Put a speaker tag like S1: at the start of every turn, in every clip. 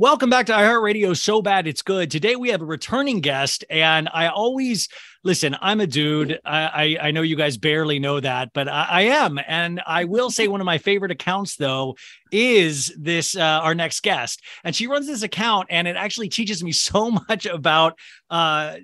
S1: Welcome back to iHeartRadio So Bad It's Good. Today we have a returning guest, and I always listen. I'm a dude. I know you guys barely know that, but I am, and I will say one of my favorite accounts though is this our next guest, and she runs this account, and it actually teaches me so much about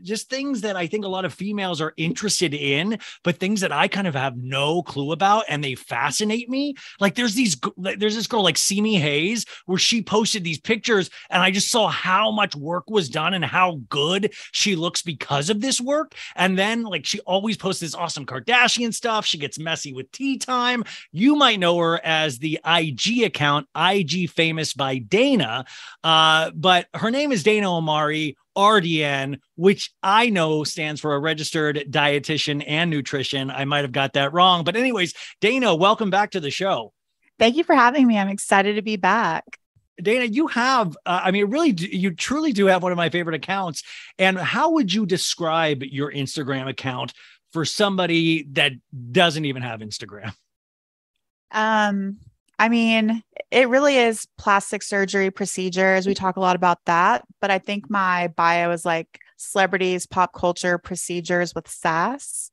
S1: just things that I think a lot of females are interested in, but things that I kind of have no clue about, and they fascinate me. Like there's this girl like Simi Hayes, where she posted these pictures, and I just saw how much work was done and how good she looks because of this work. And then like she always posts this awesome Kardashian stuff. She gets messy with tea time. You might know her as the IG account, IG Famous by Dana. But her name is Dana Omari, RDN, which I know stands for a registered dietitian and nutrition. I might have got that wrong. But anyways, Dana, welcome back to the show.
S2: Thank you for having me. I'm excited to be back.
S1: Dana, you have, you truly do have one of my favorite accounts. And how would you describe your Instagram account for somebody that doesn't even have Instagram?
S2: I mean, it really is plastic surgery procedures. We talk a lot about that, but I think my bio is like celebrities, pop culture procedures with sass.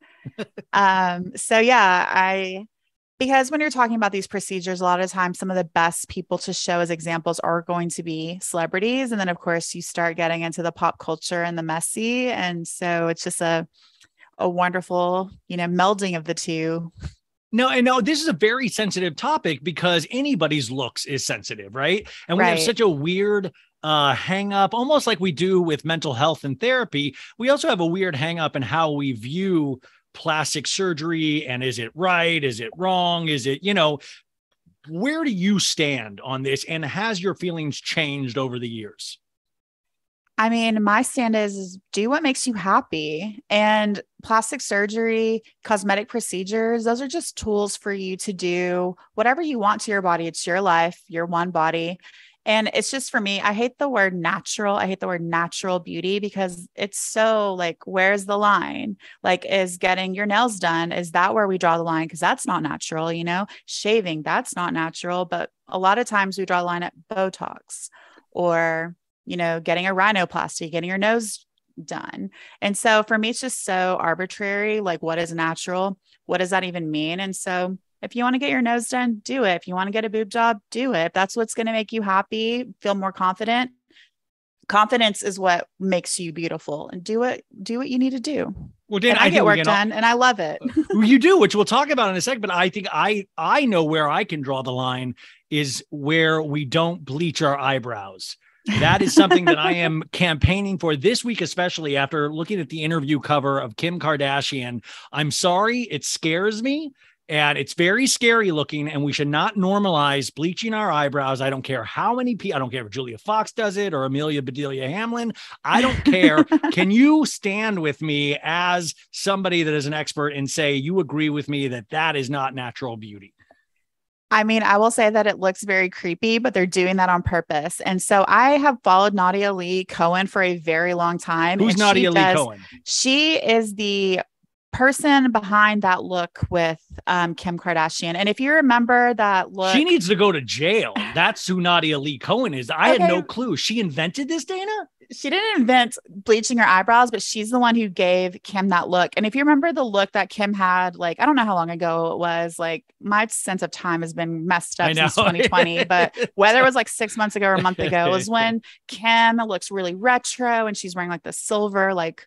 S2: Because when you're talking about these procedures, a lot of times, some of the best people to show as examples are going to be celebrities. And then of course you start getting into the pop culture and the messy. And so it's just a wonderful, melding of the two.
S1: No, I know this is a very sensitive topic because anybody's looks is sensitive, right? And we have such a weird hang up, almost like we do with mental health and therapy. We also have a weird hang up in how we view plastic surgery. And is it right? Is it wrong? Is it, where do you stand on this? And has your feelings changed over the years?
S2: I mean, my stand is do what makes you happy. And plastic surgery, cosmetic procedures, those are just tools for you to do whatever you want to your body. It's your life, your one body. And it's just, for me, I hate the word natural. I hate the word natural beauty because it's so like, where's the line? Like, is getting your nails done, is that where we draw the line? Because that's not natural, shaving, that's not natural. But a lot of times we draw the line at Botox or, getting a rhinoplasty, getting your nose done. And so for me, it's just so arbitrary. Like, what is natural? What does that even mean? And so if you want to get your nose done, do it. If you want to get a boob job, do it. If that's what's going to make you happy, feel more confident. Confidence is what makes you beautiful, and do what you need to do.
S1: Well, Dan,
S2: I get work done and I love it.
S1: You do, which we'll talk about in a second. But I think I know where I can draw the line is where we don't bleach our eyebrows. That is something that I am campaigning for this week, especially after looking at the interview cover of Kim Kardashian. I'm sorry, it scares me. And it's very scary looking, and we should not normalize bleaching our eyebrows. I don't care how many people, I don't care if Julia Fox does it or Amelia Bedelia Hamlin. I don't care. Can you stand with me as somebody that is an expert and say, you agree with me that that is not natural beauty?
S2: I mean, I will say that it looks very creepy, but they're doing that on purpose. And so I have followed Nadia Lee Cohen for a very long time.
S1: Who's Nadia Lee Cohen?
S2: She is the person behind that look with Kim Kardashian. And if you remember that look,
S1: she needs to go to jail. That's who Nadia Lee Cohen is. I had no clue. She invented this, Dana?
S2: She didn't invent bleaching her eyebrows, but she's the one who gave Kim that look. And if you remember the look that Kim had, like, I don't know how long ago it was, like my sense of time has been messed up since 2020, but whether it was like 6 months ago or a month ago, it was when Kim looks really retro and she's wearing like the silver, like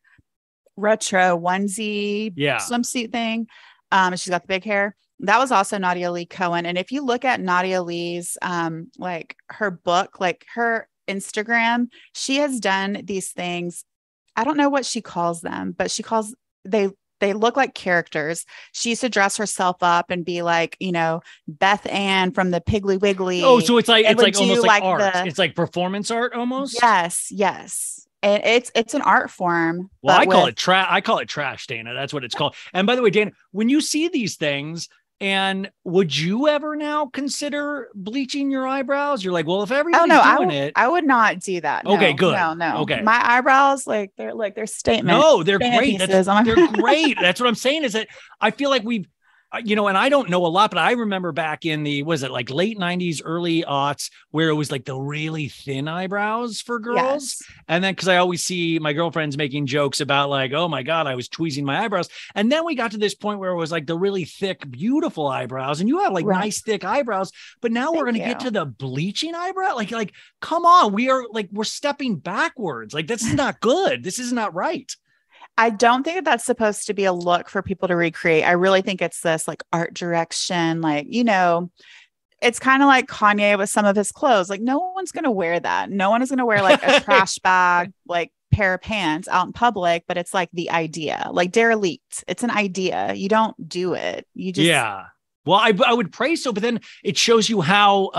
S2: retro onesie swimsuit thing. She's got the big hair. That was also Nadia Lee Cohen. And if you look at Nadia Lee's, like her book, like her Instagram, she has done these things. I don't know what she calls them, but they look like characters. She used to dress herself up and be like, Beth Ann from the Piggly Wiggly.
S1: Oh, so it's like almost like art. It's like performance art almost.
S2: Yes. And it's an art form.
S1: Well, I call it trash, Dana. That's what it's called. And by the way, Dana, when you see these things, and would you ever now consider bleaching your eyebrows? You're like, well, if everybody's doing it,
S2: I would not do that. No,
S1: okay, good.
S2: No.
S1: Okay.
S2: My eyebrows, they're statements.
S1: No, they're great. They're great. That's what I'm saying is that I feel like and I don't know a lot, but I remember back in the, was it like late 90s, early aughts, where it was like the really thin eyebrows for girls.
S2: Yes.
S1: And then, cause I always see my girlfriends making jokes about like, oh my God, I was tweezing my eyebrows. And then we got to this point where it was like the really thick, beautiful eyebrows, and you have like nice, thick eyebrows, but now we're going to get to the bleaching eyebrow. Like, come on, we're stepping backwards. Like, this is not good. This is not right.
S2: I don't think that that's supposed to be a look for people to recreate. I really think it's this like art direction, like, it's kind of like Kanye with some of his clothes. Like, no one's going to wear that. No one is going to wear like a trash bag, like pair of pants out in public, but it's like the idea, like derelict. It's an idea. You don't do it. You just,
S1: yeah. Well, I would pray so, but then it shows you how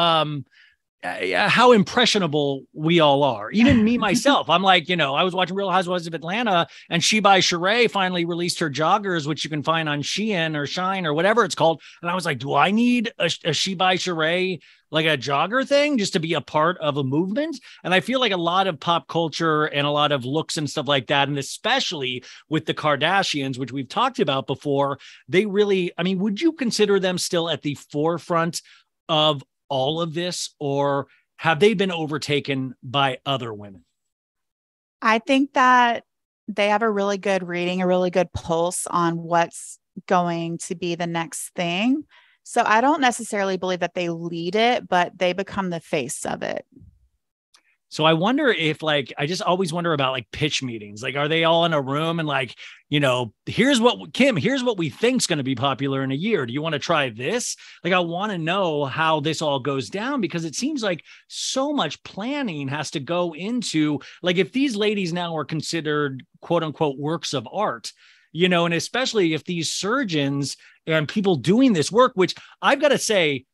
S1: impressionable we all are. Even me, myself. I'm like, I was watching Real Housewives of Atlanta, and She by Sheree finally released her joggers, which you can find on Shein or Shine or whatever it's called. And I was like, do I need a She by Sheree, like a jogger thing, just to be a part of a movement? And I feel like a lot of pop culture and a lot of looks and stuff like that, and especially with the Kardashians, which we've talked about before, they really, would you consider them still at the forefront of all of this, or have they been overtaken by other women?
S2: I think that they have a really good reading, a really good pulse on what's going to be the next thing. So I don't necessarily believe that they lead it, but they become the face of it.
S1: So I wonder if I just always wonder about like pitch meetings. Like, are they all in a room and like, here's what we think is going to be popular in a year. Do you want to try this? Like, I want to know how this all goes down, because it seems like so much planning has to go into, like, if these ladies now are considered quote unquote works of art, and especially if these surgeons and people doing this work, which I've got to say,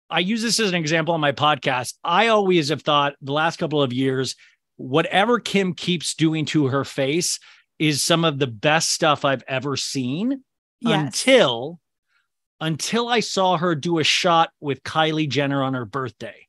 S1: I use this as an example on my podcast. I always have thought the last couple of years, whatever Kim keeps doing to her face is some of the best stuff I've ever seen. Yes. Until I saw her do a shot with Kylie Jenner on her birthday.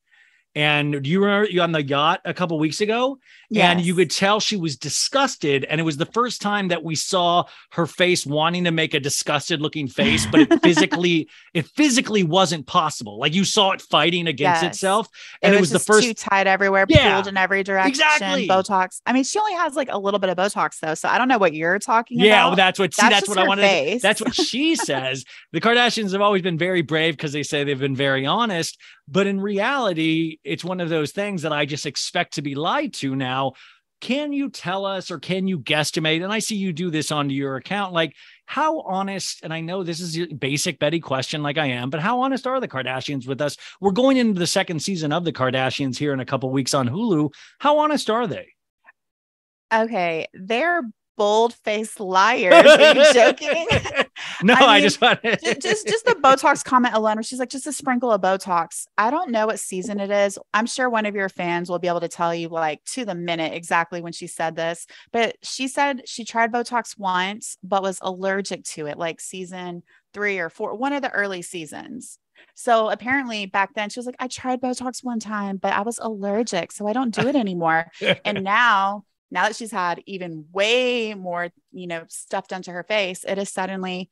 S1: And do you remember you on the yacht a couple of weeks ago? Yes. And you could tell she was disgusted. And it was the first time that we saw her face wanting to make a disgusted looking face, but it physically wasn't possible. Like, you saw it fighting against itself. And it was the first,
S2: too tight everywhere, pulled in every direction.
S1: Exactly.
S2: Botox. She only has like a little bit of Botox though. So I don't know what you're talking about.
S1: Yeah, well, that's what I wanted. That's what she says. The Kardashians have always been very brave because they say they've been very honest. But in reality, it's one of those things that I just expect to be lied to now. Can you tell us, or can you guesstimate? And I see you do this onto your account. Like, how honest, and I know this is a basic Betty question like I am, but how honest are the Kardashians with us? We're going into the second season of the Kardashians here in a couple of weeks on Hulu. How honest are they?
S2: Okay, they're bold-faced liars. Are you joking?
S1: No, I just want
S2: just the Botox comment alone, where she's like, just a sprinkle of Botox. I don't know what season it is. I'm sure one of your fans will be able to tell you like to the minute exactly when she said this, but she said she tried Botox once, but was allergic to it, like season 3 or 4, one of the early seasons. So apparently back then she was like, I tried Botox one time, but I was allergic, so I don't do it anymore. And now that she's had even way more, stuff done to her face, it is suddenly,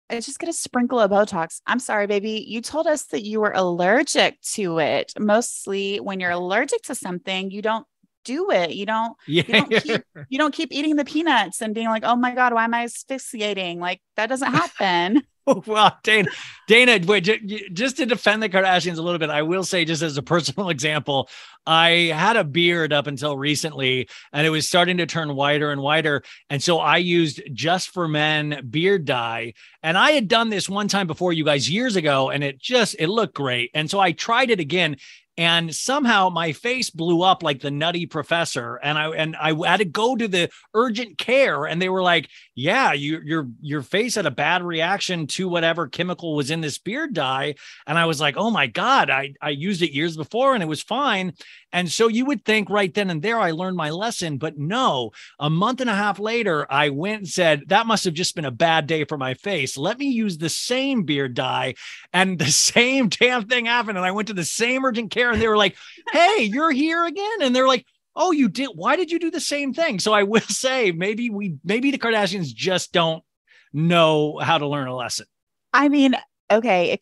S2: it's just going to sprinkle of Botox. I'm sorry, baby. You told us that you were allergic to it. Mostly when you're allergic to something, you don't do it. You don't keep eating the peanuts and being like, oh my God, why am I asphyxiating? Like, that doesn't happen.
S1: Well, Dana, wait, just to defend the Kardashians a little bit, I will say, just as a personal example, I had a beard up until recently, and it was starting to turn whiter and whiter. And so I used Just for Men beard dye. And I had done this one time before, you guys, years ago, and it looked great. And so I tried it again. And somehow my face blew up like the Nutty Professor, and I had to go to the urgent care, and they were like, "Yeah, your face had a bad reaction to whatever chemical was in this beard dye." And I was like, "Oh my God, I used it years before and it was fine." And so you would think right then and there I learned my lesson, but no. A month and a half later, I went and said, that must have just been a bad day for my face. Let me use the same beard dye, and the same damn thing happened. And I went to the same urgent care, and they were like, "Hey, you're here again." And they're like, "Oh, you did. Why did you do the same thing?" So I will say maybe the Kardashians just don't know how to learn a lesson.
S2: I mean, okay,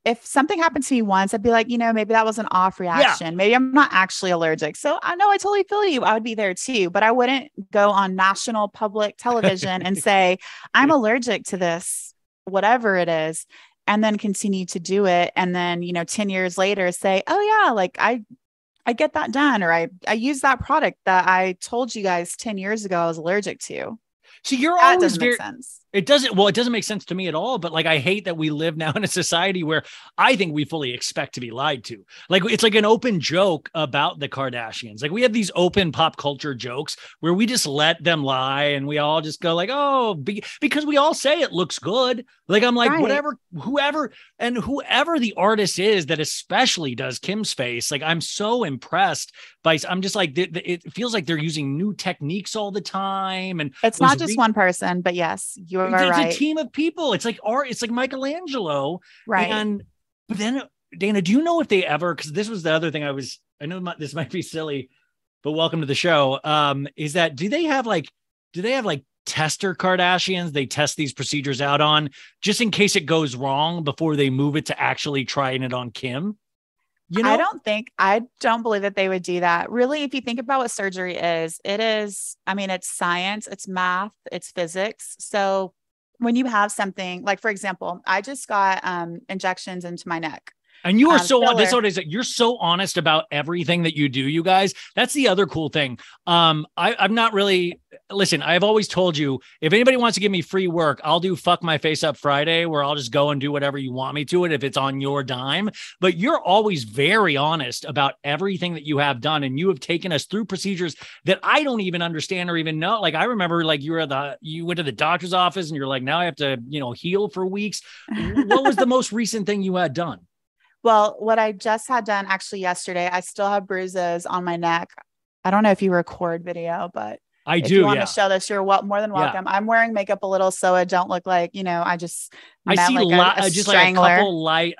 S2: if something happened to me once, I'd be like, maybe that was an off
S1: Yeah.
S2: reaction. Maybe I'm not actually allergic. So I know I totally feel you. I would be there too, but I wouldn't go on national public television and say, I'm allergic to this, whatever it is, and then continue to do it. And then, 10 years later say, oh yeah, like I get that done, or I use that product that I told you guys 10 years ago I was allergic to.
S1: So you're
S2: That
S1: always
S2: doesn't make
S1: very,
S2: sense.
S1: it doesn't make sense to me at all. But like, I hate that we live now in a society where I think we fully expect to be lied to. Like, it's like an open joke about the Kardashians. Like, we have these open pop culture jokes where we just let them lie and we all just go like, oh, because we all say it looks good. Like, I'm like,
S2: Right.
S1: whoever the artist is that especially does Kim's face, like, I'm so impressed by, I'm just like, it feels like they're using new techniques all the time. And
S2: It's not just one person, but yes, you are
S1: it's a
S2: right.
S1: team of people. It's like art. It's like Michelangelo.
S2: Right.
S1: But then, Dana, do you know if they ever, because this was the other thing I know this might be silly, but welcome to the show. Is that, do they have like tester Kardashians they test these procedures out on just in case it goes wrong before they move it to actually trying it on Kim?
S2: I don't believe that they would do that. Really, if you think about what surgery is, it's science, it's math, it's physics. So when you have something like, for example, I just got injections into my neck.
S1: And you are
S2: filler.
S1: You're so honest about everything that you do, you guys. That's the other cool thing. I'm not really, listen, I've always told you, if anybody wants to give me free work, I'll do Fuck My Face Up Friday, where I'll just go and do whatever you want me to it if it's on your dime. But you're always very honest about everything that you have done. And you have taken us through procedures that I don't even understand or even know. Like, I remember like you went to the doctor's office and you're like, now I have to, heal for weeks. What was the most recent thing you had done?
S2: Well, what I just had done actually yesterday, I still have bruises on my neck. I don't know if you record video, but if you want to show this, you're more than welcome. Yeah. I'm wearing makeup a little so I don't look like, I just
S1: see like a strangler. Like a couple light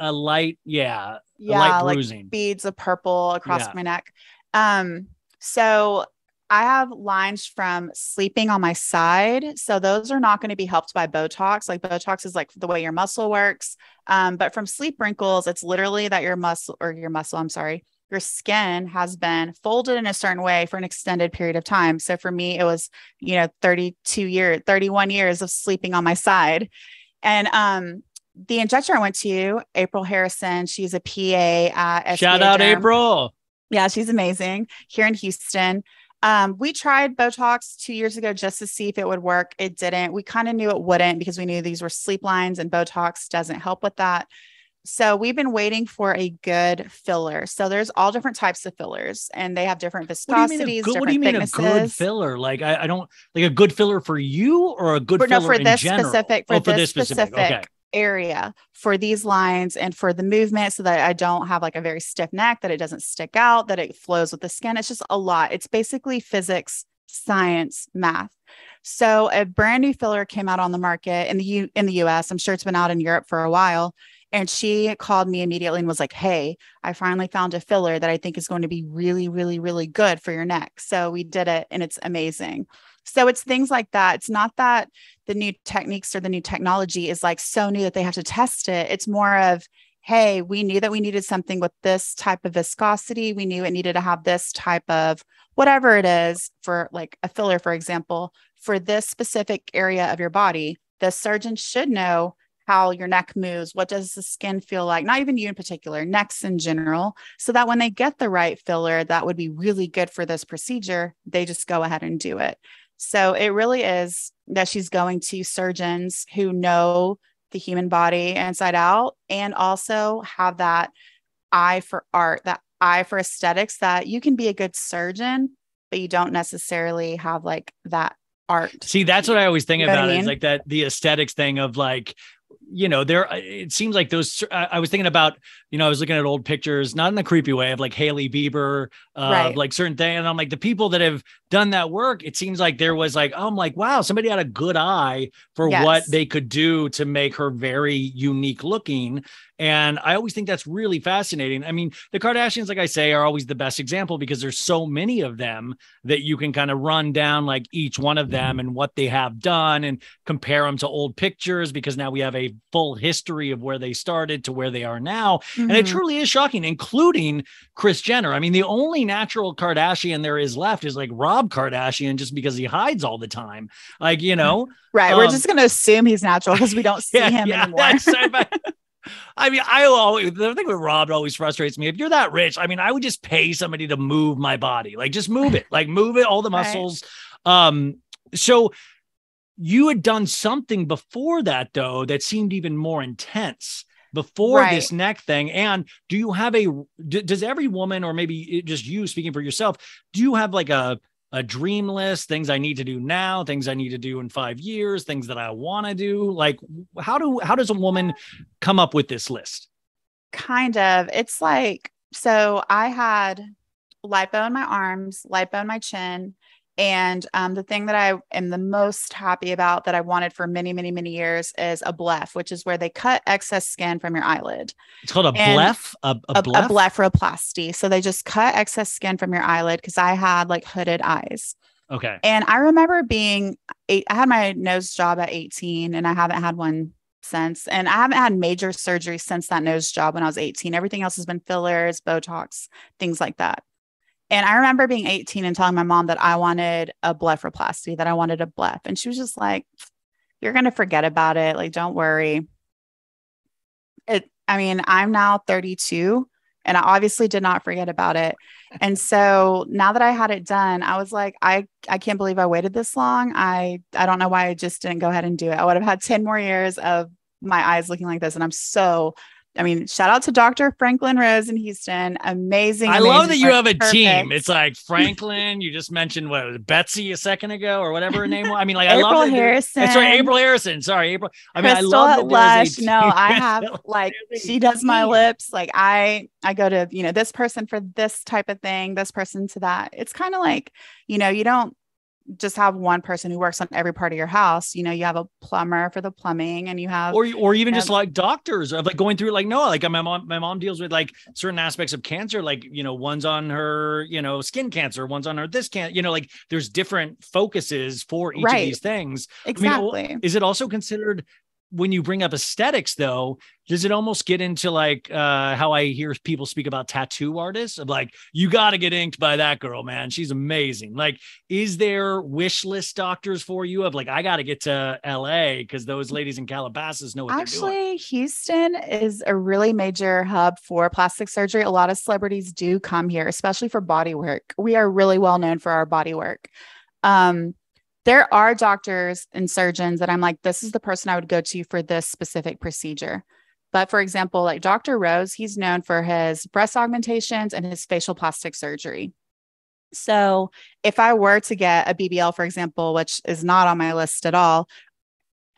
S1: bruising.
S2: Like beads of purple across my neck. So I have lines from sleeping on my side. So those are not going to be helped by Botox. Like, Botox is like the way your muscle works. But from sleep wrinkles, it's literally that your skin has been folded in a certain way for an extended period of time. So for me, it was, 31 years of sleeping on my side. And, the injector I went to, April Harrison, she's a PA at SBA
S1: Shout out Derm. April.
S2: Yeah, she's amazing here in Houston. We tried Botox 2 years ago just to see if it would work. It didn't. We kind of knew it wouldn't because we knew these were sleep lines and Botox doesn't help with that. So we've been waiting for a good filler. So there's all different types of fillers and they have different viscosities.
S1: What do you mean a good filler? Like, I don't like a good filler for you or a good filler
S2: for this
S1: in general?
S2: specific
S1: okay.
S2: area for these lines and for the movement so that I don't have like a very stiff neck, that it doesn't stick out, that it flows with the skin. It's just a lot. It's basically physics, science, math. So a brand new filler came out on the market in the US. I'm sure it's been out in Europe for a while. And she called me immediately and was like, hey, I finally found a filler that I think is going to be really, really, really good for your neck. So we did it and it's amazing. So it's things like that. It's not that the new techniques or the new technology is like so new that they have to test it. It's more of, hey, we knew that we needed something with this type of viscosity. We knew it needed to have this type of whatever it is for like a filler, for example, for this specific area of your body. The surgeon should know how your neck moves. What does the skin feel like? Not even you in particular, necks in general, so that when they get the right filler that would be really good for this procedure, they just go ahead and do it. So it really is that she's going to surgeons who know the human body inside out and also have that eye for art, that eye for aesthetics, that you can be a good surgeon, but you don't necessarily have like that art.
S1: See, that's what I always think about it. It's like that, the aesthetics thing of like, it seems like those, I was thinking about, I was looking at old pictures, not in a creepy way, of like Hailey Bieber, right, like certain thing. And I'm like, the people that have done that work, it seems like there was like, I'm like, wow, somebody had a good eye for what they could do to make her very unique looking. And I always think that's really fascinating. I mean, the Kardashians, like I say, are always the best example because there's so many of them that you can kind of run down like each one of them and what they have done and compare them to old pictures, because now we have a full history of where they started to where they are now.
S2: Mm-hmm.
S1: And it truly is shocking, including Kris Jenner. I mean, the only natural Kardashian there is left is like Rob Kardashian, just because he hides all the time. Like, you know,
S2: right. We're just going to assume he's natural because we don't see him anymore.
S1: I mean, the thing with Rob always frustrates me. If you're that rich, I mean, I would just pay somebody to move my body. Like, just move it, all the muscles. Right. So you had done something before that, though, that seemed even more intense before this neck thing. And do you have does every woman, or maybe just you speaking for yourself, do you have like a dream list, things I need to do now, things I need to do in 5 years, things that I want to do? Like, how does a woman come up with this list?
S2: Kind of. It's like, so I had lipo in my arms, lipo in my chin. And the thing that I am the most happy about that I wanted for many, many, many years is a bleph, which is where they cut excess skin from your eyelid.
S1: It's called a bleph? A
S2: blepharoplasty. So they just cut excess skin from your eyelid because I had like hooded eyes.
S1: Okay.
S2: And I remember I had my nose job at 18 and I haven't had one since. And I haven't had major surgery since that nose job when I was 18. Everything else has been fillers, Botox, things like that. And I remember being 18 and telling my mom that I wanted a blepharoplasty, that I wanted a bleph. And she was just like, you're going to forget about it. Like, don't worry. I'm now 32 and I obviously did not forget about it. And so now that I had it done, I was like, I can't believe I waited this long. I don't know why I just didn't go ahead and do it. I would have had 10 more years of my eyes looking like this. And shout out to Dr. Franklin Rose in Houston. Amazing.
S1: I love that you have a team. It's like Franklin. You just mentioned what was it, Betsy a second ago or whatever her name was. I mean, like,
S2: April
S1: I love
S2: Harrison.
S1: That's right. April Harrison. Sorry, April. I mean,
S2: Crystal,
S1: I love that
S2: Lush. No, I have like, she does my lips. Like I go to, this person for this type of thing, this person to that. It's kind of like, you don't just have one person who works on every part of your house. You have a plumber for the plumbing, and you have,
S1: or even just like doctors of like going through, like, no, like my mom deals with like certain aspects of cancer. Like, one's on her, skin cancer, one's on her, this can't, like there's different focuses for each of these things.
S2: Exactly.
S1: I mean, is it also considered, when you bring up aesthetics though, does it almost get into like how I hear people speak about tattoo artists of like, you got to get inked by that girl, man, she's amazing. Like, is there wish list doctors for you of like, I got to get to LA because those ladies in Calabasas know what they're doing?
S2: Actually, Houston is a really major hub for plastic surgery. A lot of celebrities do come here, especially for body work. We are really well known for our body work. There are doctors and surgeons that I'm like, this is the person I would go to for this specific procedure. But for example, like Dr. Rose, he's known for his breast augmentations and his facial plastic surgery. So if I were to get a BBL, for example, which is not on my list at all,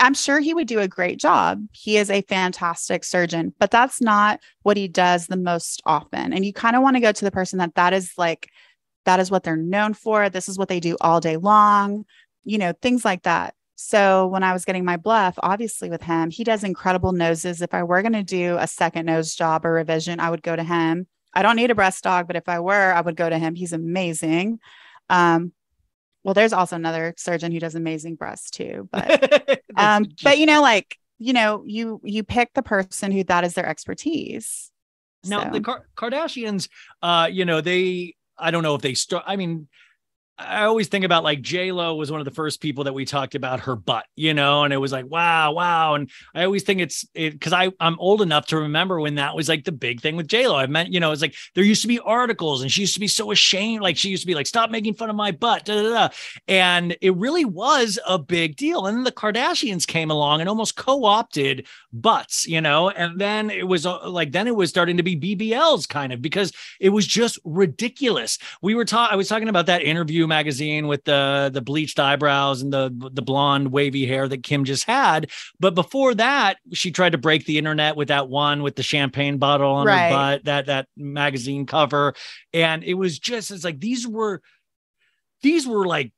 S2: I'm sure he would do a great job. He is a fantastic surgeon, but that's not what he does the most often. And you kind of want to go to the person that is what they're known for. This is what they do all day long. Things like that. So when I was getting my bleph, obviously with him, he does incredible noses. If I were going to do a second nose job or revision, I would go to him. I don't need a breast dog, but if I were, I would go to him. He's amazing. Well, there's also another surgeon who does amazing breasts too, but, you pick the person who that is their expertise.
S1: Now the Kardashians, I don't know if they start, I always think about like J-Lo was one of the first people that we talked about her butt, and it was like, wow. And I always think it's because I'm old enough to remember when that was like the big thing with J-Lo. I meant, it's like there used to be articles and she used to be so ashamed. Like she used to be like, stop making fun of my butt. Da, da, da. And it really was a big deal. And then the Kardashians came along and almost co-opted butts, and then it was it was starting to be BBLs kind of, because it was just ridiculous. I was talking about that interview magazine with the bleached eyebrows and the blonde wavy hair that Kim just had. But before that, she tried to break the internet with that one with the champagne bottle on her butt, that magazine cover. And it was just, it's like, these were like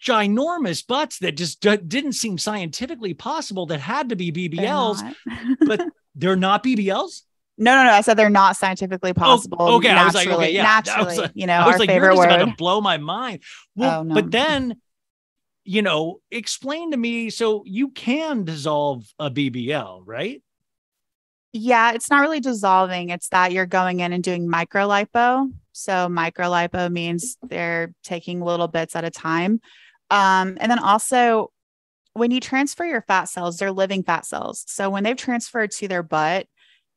S1: ginormous butts that just didn't seem scientifically possible, that had to be BBLs, but they're not BBLs.
S2: No. I said they're not scientifically possible.
S1: Oh, okay.
S2: Naturally,
S1: I was like, okay, yeah.
S2: Naturally,
S1: I was
S2: our
S1: like,
S2: favorite
S1: you're just
S2: word.
S1: about to blow my mind. Well,
S2: no.
S1: But then explain to me. So you can dissolve a BBL, right?
S2: Yeah, it's not really dissolving. It's that you're going in and doing microlipo. So microlipo means they're taking little bits at a time. And then also when you transfer your fat cells, they're living fat cells. So when they've transferred to their butt,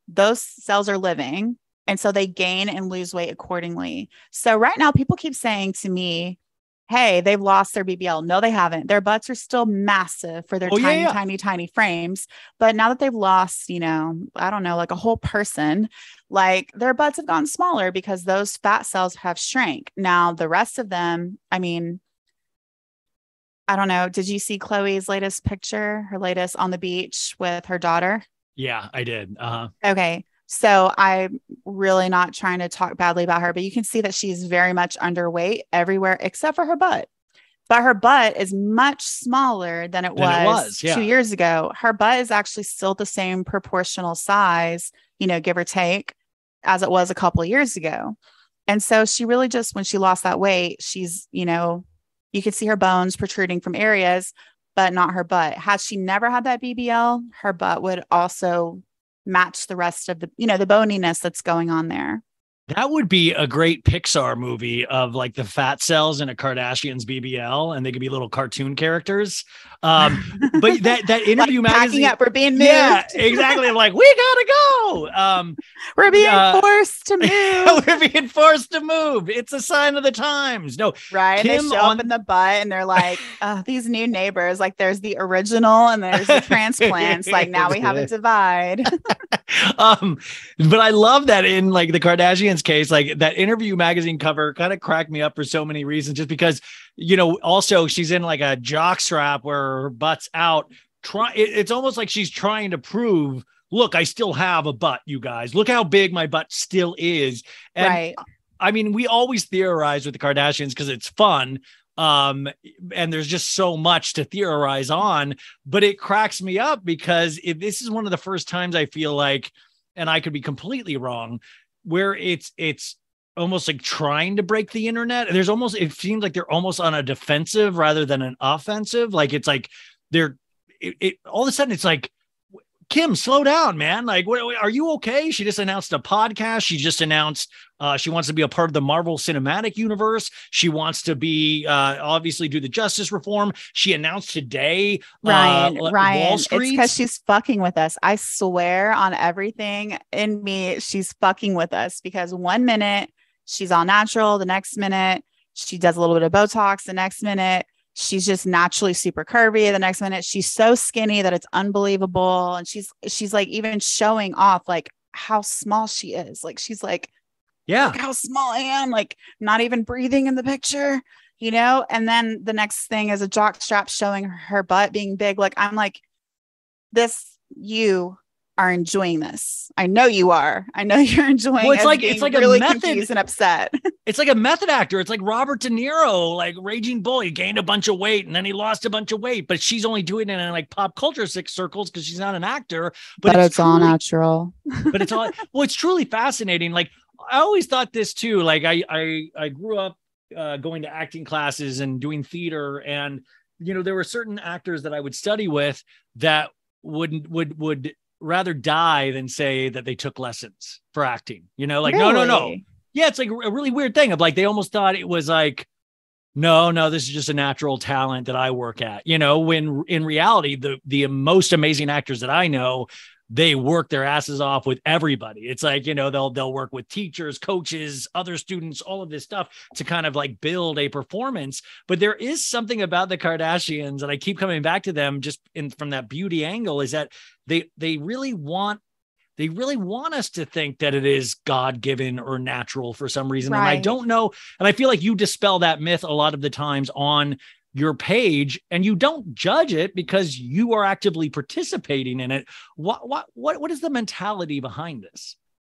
S2: those cells are living. And so they gain and lose weight accordingly. So right now, people keep saying to me, hey, they've lost their BBL. No, they haven't. Their butts are still massive for their
S1: Oh,
S2: tiny,
S1: yeah.
S2: tiny, tiny frames. But now that they've lost, I don't know, like a whole person, like their butts have gotten smaller because those fat cells have shrank. Now, the rest of them, I mean, I don't know. Did you see Chloe's latest picture, her latest on the beach with her daughter?
S1: Yeah, I did. Uh-huh.
S2: Okay. So I'm really not trying to talk badly about her, but you can see that she's very much underweight everywhere except for her butt. But her butt is much smaller than it
S1: Than it
S2: was
S1: was.
S2: two
S1: Yeah.
S2: years ago. Her butt is actually still the same proportional size, give or take, as it was a couple of years ago. And so she really just, when she lost that weight, she's, you could see her bones protruding from areas, but not her butt. Had she never had that BBL, her butt would also match the rest of the boniness that's going on there.
S1: That would be a great Pixar movie of like the fat cells in a Kardashian's BBL, and they could be little cartoon characters. But that
S2: Like
S1: interview
S2: packing
S1: magazine,
S2: up, we're being
S1: yeah,
S2: moved.
S1: exactly. I'm like, we gotta go.
S2: We're being forced to move.
S1: We're being forced to move. It's a sign of the times. No,
S2: Right. And they
S1: Kim
S2: show up in
S1: on
S2: the butt and they're like, these new neighbors, like there's the original and there's the transplants. Like now we have a divide.
S1: um, but I love that in like the Kardashians case, like that interview magazine cover kind of cracked me up for so many reasons, just because, also she's in like a jock strap where her butt's out. It's almost like she's trying to prove, look, I still have a butt, you guys. Look how big my butt still is. And
S2: Right.
S1: I mean, we always theorize with the Kardashians because it's fun. And there's just so much to theorize on, but it cracks me up because if this is one of the first times I feel like, and I could be completely wrong, where it's almost like trying to break the internet. It seems like they're almost on a defensive rather than an offensive. Like it's like all of a sudden it's like, Kim, slow down, man. Like, are you okay? She just announced a podcast. She just announced she wants to be a part of the Marvel Cinematic Universe. She wants to be obviously do the justice reform. She announced today,
S2: Ryan,
S1: Wall
S2: it's
S1: Street.
S2: because she's fucking with us. I swear on everything in me, she's fucking with us because 1 minute she's all natural, the next minute she does a little bit of Botox, the next minute she's just naturally super curvy. The next minute, she's so skinny that it's unbelievable. And she's like even showing off like how small she is. Like she's like,
S1: yeah,
S2: look how small I am, like not even breathing in the picture, And then the next thing is a jock strap showing her butt being big. Like I'm like, you are enjoying this. I know you are. I know you're enjoying.
S1: Well, it's like
S2: really
S1: a method,
S2: confused and upset.
S1: It's like a method actor. It's like Robert De Niro, like Raging Bull. He gained a bunch of weight and then he lost a bunch of weight, but she's only doing it in like pop culture circles because she's not an actor.
S2: But it's all natural.
S1: But it's all well. It's truly fascinating. Like I always thought this too. Like I grew up going to acting classes and doing theater, and there were certain actors that I would study with that would rather die than say that they took lessons for acting, like,
S2: really?
S1: no. Yeah. It's like a really weird thing of like, they almost thought it was like, no, this is just a natural talent that I work at, when in reality, the most amazing actors that I know, they work their asses off with everybody. It's like, they'll work with teachers, coaches, other students, all of this stuff to kind of like build a performance. But there is something about the Kardashians, and I keep coming back to them just from that beauty angle, is that they really want us to think that it is God-given or natural for some reason. Right. And I don't know. And I feel like you dispel that myth a lot of the times on your page, and you don't judge it because you are actively participating in it. What is the mentality behind this?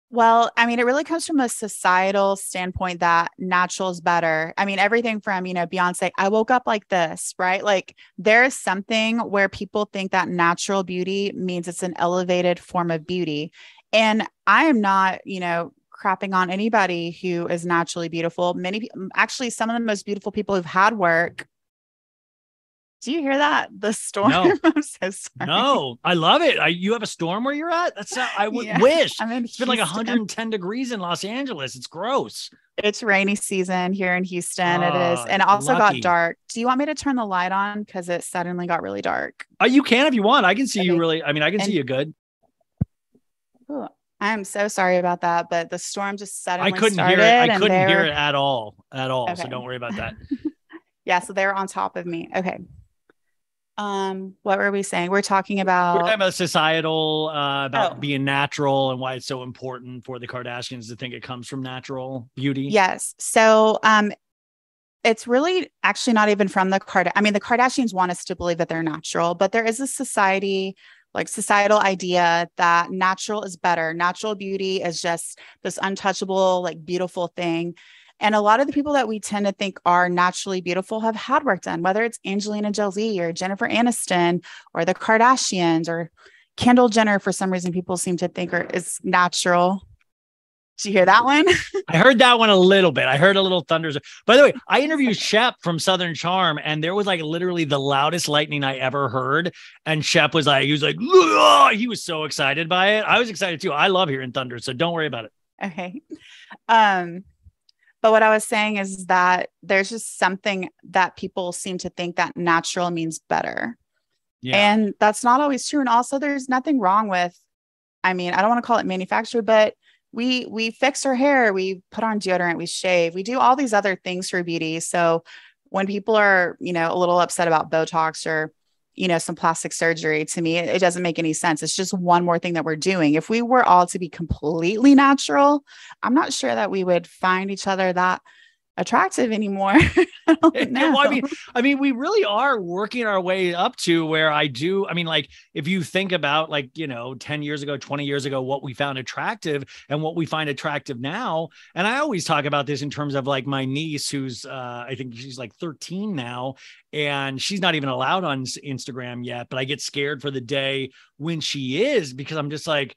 S2: Well, I mean, it really comes from a societal standpoint that natural is better. I mean, everything from, Beyonce, I woke up like this, right? Like there is something where people think that natural beauty means it's an elevated form of beauty. And I am not, crapping on anybody who is naturally beautiful. Actually, some of the most beautiful people who've had work Do you hear that? The storm.
S1: No,
S2: I'm so sorry.
S1: no, I love it. You have a storm where you're at? That's not, I would wish.
S2: I'm in
S1: It's been like
S2: Houston.
S1: 110 degrees in Los Angeles. It's gross.
S2: It's rainy season here in Houston. It is.
S1: Oh,
S2: And it also got
S1: lucky.
S2: dark. Do you want me to turn the light on? Because it suddenly got really dark.
S1: You can if you want. I can see you
S2: Okay.
S1: really. I mean, I can see you good.
S2: Ooh, I'm so sorry about that, but the storm just suddenly
S1: I couldn't
S2: started.
S1: hear it. I
S2: and
S1: couldn't hear
S2: they're-
S1: it at all. So
S2: Okay.
S1: don't worry about that.
S2: Yeah, so they were on top of me. Okay. What were we saying? We're talking
S1: We're
S2: about
S1: talking about societal, about
S2: Oh.
S1: being natural and why it's so important for the Kardashians to think it comes from natural beauty.
S2: yes. So it's really actually not even from the the Kardashians want us to believe that they're natural, but there is a societal idea that natural is better. Natural beauty is just this untouchable, like beautiful thing. And a lot of the people that we tend to think are naturally beautiful have had work done, whether it's Angelina Jolie or Jennifer Aniston or the Kardashians or Kendall Jenner. For some reason, people seem to think is natural. Did you hear that one?
S1: I heard that one a little bit. I heard a little thunder. By the way, I interviewed Shep from Southern Charm, and there was like literally the loudest lightning I ever heard. And Shep was like, he was so excited by it. I was excited too. I love hearing thunder, so don't worry about it.
S2: Okay. But what I was saying is that there's just something that people seem to think that natural means better.
S1: Yeah.
S2: And that's not always true. And also there's nothing wrong with, I don't want to call it manufactured, but we fix our hair, we put on deodorant, we shave, we do all these other things for beauty. So when people are, a little upset about Botox or, some plastic surgery, to me, it doesn't make any sense. It's just one more thing that we're doing. If we were all to be completely natural, I'm not sure that we would find each other that attractive anymore. I don't know.
S1: Well, I mean, we really are working our way up to where like if you think about 10 years ago, 20 years ago, what we found attractive and what we find attractive now. And I always talk about this in terms of like my niece, who's I think she's like 13 now, and she's not even allowed on Instagram yet, but I get scared for the day when she is, because I'm just like,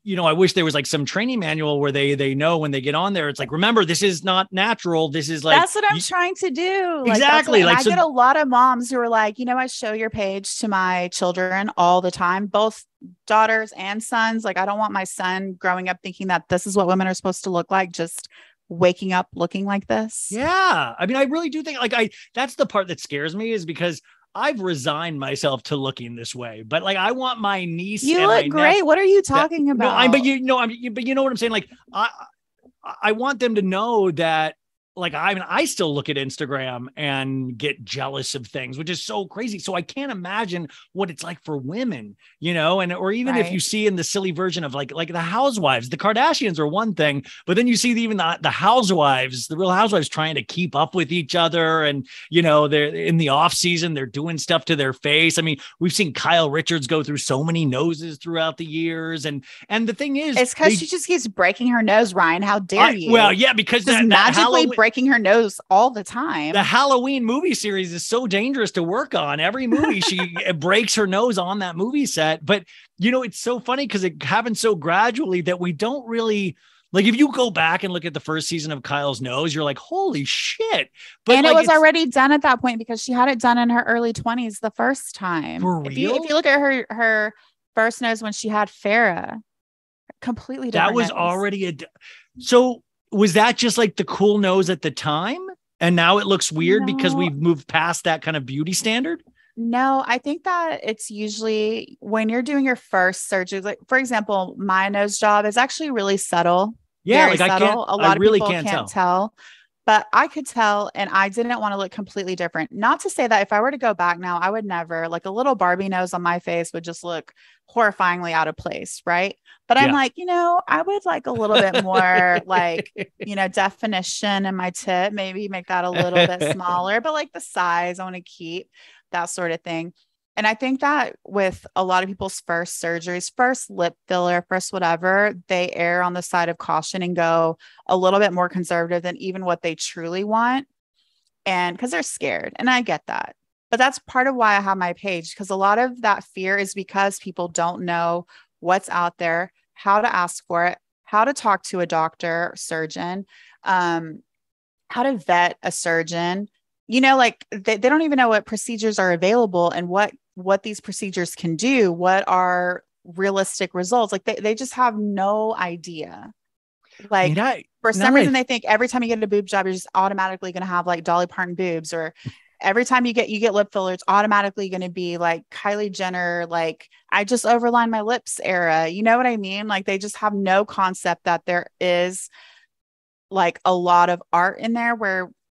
S1: I wish there was like some training manual where they know when they get on there. It's like, remember, this is not natural. This is like,
S2: that's what I'm trying to do.
S1: Exactly.
S2: I get a lot of moms who are like, I show your page to my children all the time, both daughters and sons. Like, I don't want my son growing up thinking that this is what women are supposed to look like, just waking up looking like this.
S1: Yeah. I really do think that's the part that scares me, is because I've resigned myself to looking this way, but like, I want my niece.
S2: You look great. What are you talking about?
S1: But you know what I'm saying? Like, I want them to know that, like, I still look at Instagram and get jealous of things, which is so crazy. So I can't imagine what it's like for women, or even if you see in the silly version of like the Housewives, the Kardashians are one thing, but then you see even the Housewives, the Real Housewives, trying to keep up with each other. And, they're in the off season, they're doing stuff to their face. I mean, we've seen Kyle Richards go through so many noses throughout the years. And the thing is,
S2: it's because she just keeps breaking her nose, Ryan. How dare you?
S1: Well, yeah, because
S2: just magically breaking her nose all the time.
S1: The Halloween movie series is so dangerous to work on. Every movie she breaks her nose on that movie set. But it's so funny because it happens so gradually that we don't really, like, if you go back and look at the first season of Kyle's nose, you're like, holy shit. But
S2: it was already done at that point because she had it done in her early 20s the first time.
S1: For real?
S2: If you look at her first nose when she had Farrah, completely different.
S1: That was
S2: nose.
S1: already so was that just like the cool nose at the time? And now it looks weird because we've moved past that kind of beauty standard?
S2: No, I think that it's usually when you're doing your first surgery, like for example, my nose job is actually really subtle.
S1: Yeah,
S2: very subtle. A lot of
S1: really
S2: people can't tell. But I could tell, and I didn't want to look completely different. Not to say that if I were to go back now, I would never, like a little Barbie nose on my face would just look horrifyingly out of place. Right. But I'm like, I would like a little bit more like, definition in my tip, maybe make that a little bit smaller, but like the size I want to keep, that sort of thing. And I think that with a lot of people's first surgeries, first lip filler, first whatever, they err on the side of caution and go a little bit more conservative than even what they truly want. And because they're scared. And I get that. But that's part of why I have my page, because a lot of that fear is because people don't know what's out there, how to ask for it, how to talk to a doctor, surgeon, how to vet a surgeon, like they don't even know what procedures are available and what these procedures can do, what are realistic results. Like they just have no idea. Like for some reason they think every time you get a boob job, you're just automatically going to have like Dolly Parton boobs, or every time you get lip filler, it's automatically going to be like Kylie Jenner, like I just overlined my lips era. You know what I mean? Like they just have no concept that there is like a lot of art in there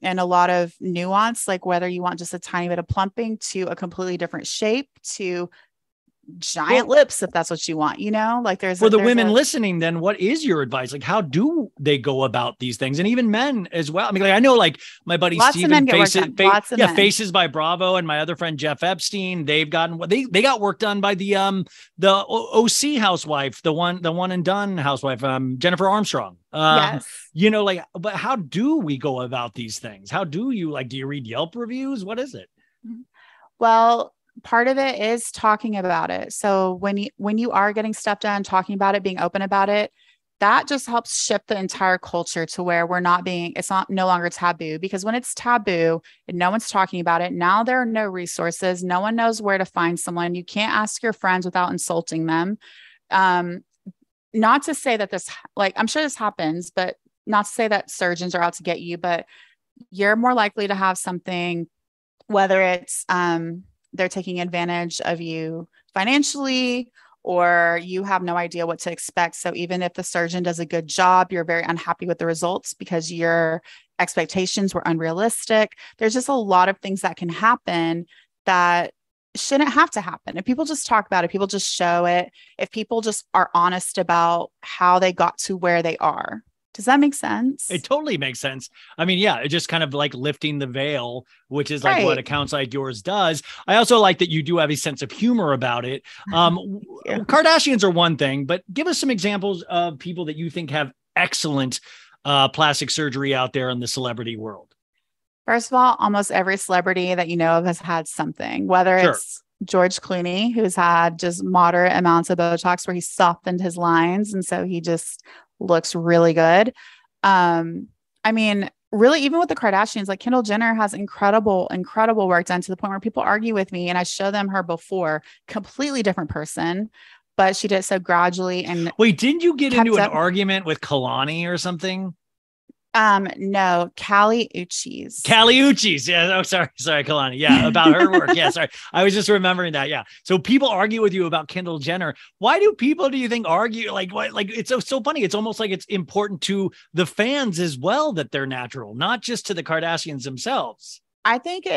S2: and a lot of nuance, like whether you want just a tiny bit of plumping to a completely different shape to giant lips, if that's what you want, like
S1: for the women listening, then what is your advice? Like, how do they go about these things? And even men as well. I mean, like, I know like my buddy Steven Faces by Bravo, and my other friend Jeff Epstein, they've gotten they got work done by the OC housewife, the one and done housewife, Jennifer Armstrong.
S2: Yes.
S1: Like, but how do we go about these things? How do you do you read Yelp reviews? What is it?
S2: Well, part of it is talking about it. So when you are getting stuff done, talking about it, being open about it, that just helps shift the entire culture to where it's no longer taboo, because when it's taboo and no one's talking about it, now there are no resources. No one knows where to find someone. You can't ask your friends without insulting them. Not to say that this, like, I'm sure this happens, but not to say that surgeons are out to get you, but you're more likely to have something, whether it's, they're taking advantage of you financially, or you have no idea what to expect. So even if the surgeon does a good job, you're very unhappy with the results because your expectations were unrealistic. There's just a lot of things that can happen that shouldn't have to happen. If people just talk about it, people just show it, if people just are honest about how they got to where they are. Does that make sense?
S1: It totally makes sense. I mean, yeah, it's just kind of like lifting the veil, which is like what accounts like yours does. I also like that you do have a sense of humor about it. Kardashians are one thing, but give us some examples of people that you think have excellent plastic surgery out there in the celebrity world.
S2: First of all, almost every celebrity that you know of has had something, whether it's George Clooney, who's had just moderate amounts of Botox where he softened his lines. And so he just looks really good. I mean, really, even with the Kardashians, like Kendall Jenner has incredible work done, to the point where people argue with me and I show them her before, completely different person, but she did it so gradually. And
S1: wait, didn't you get into an argument with Kalani or something?
S2: No, Callie Uchis.
S1: Yeah. Oh, sorry, Kalani. Yeah. About her work. Yeah. Sorry. I was just remembering that. Yeah. So people argue with you about Kendall Jenner. Why do people, do you think, argue? Like, what? Like, it's so funny. It's almost like it's important to the fans as well that they're natural, not just to the Kardashians themselves.
S2: I think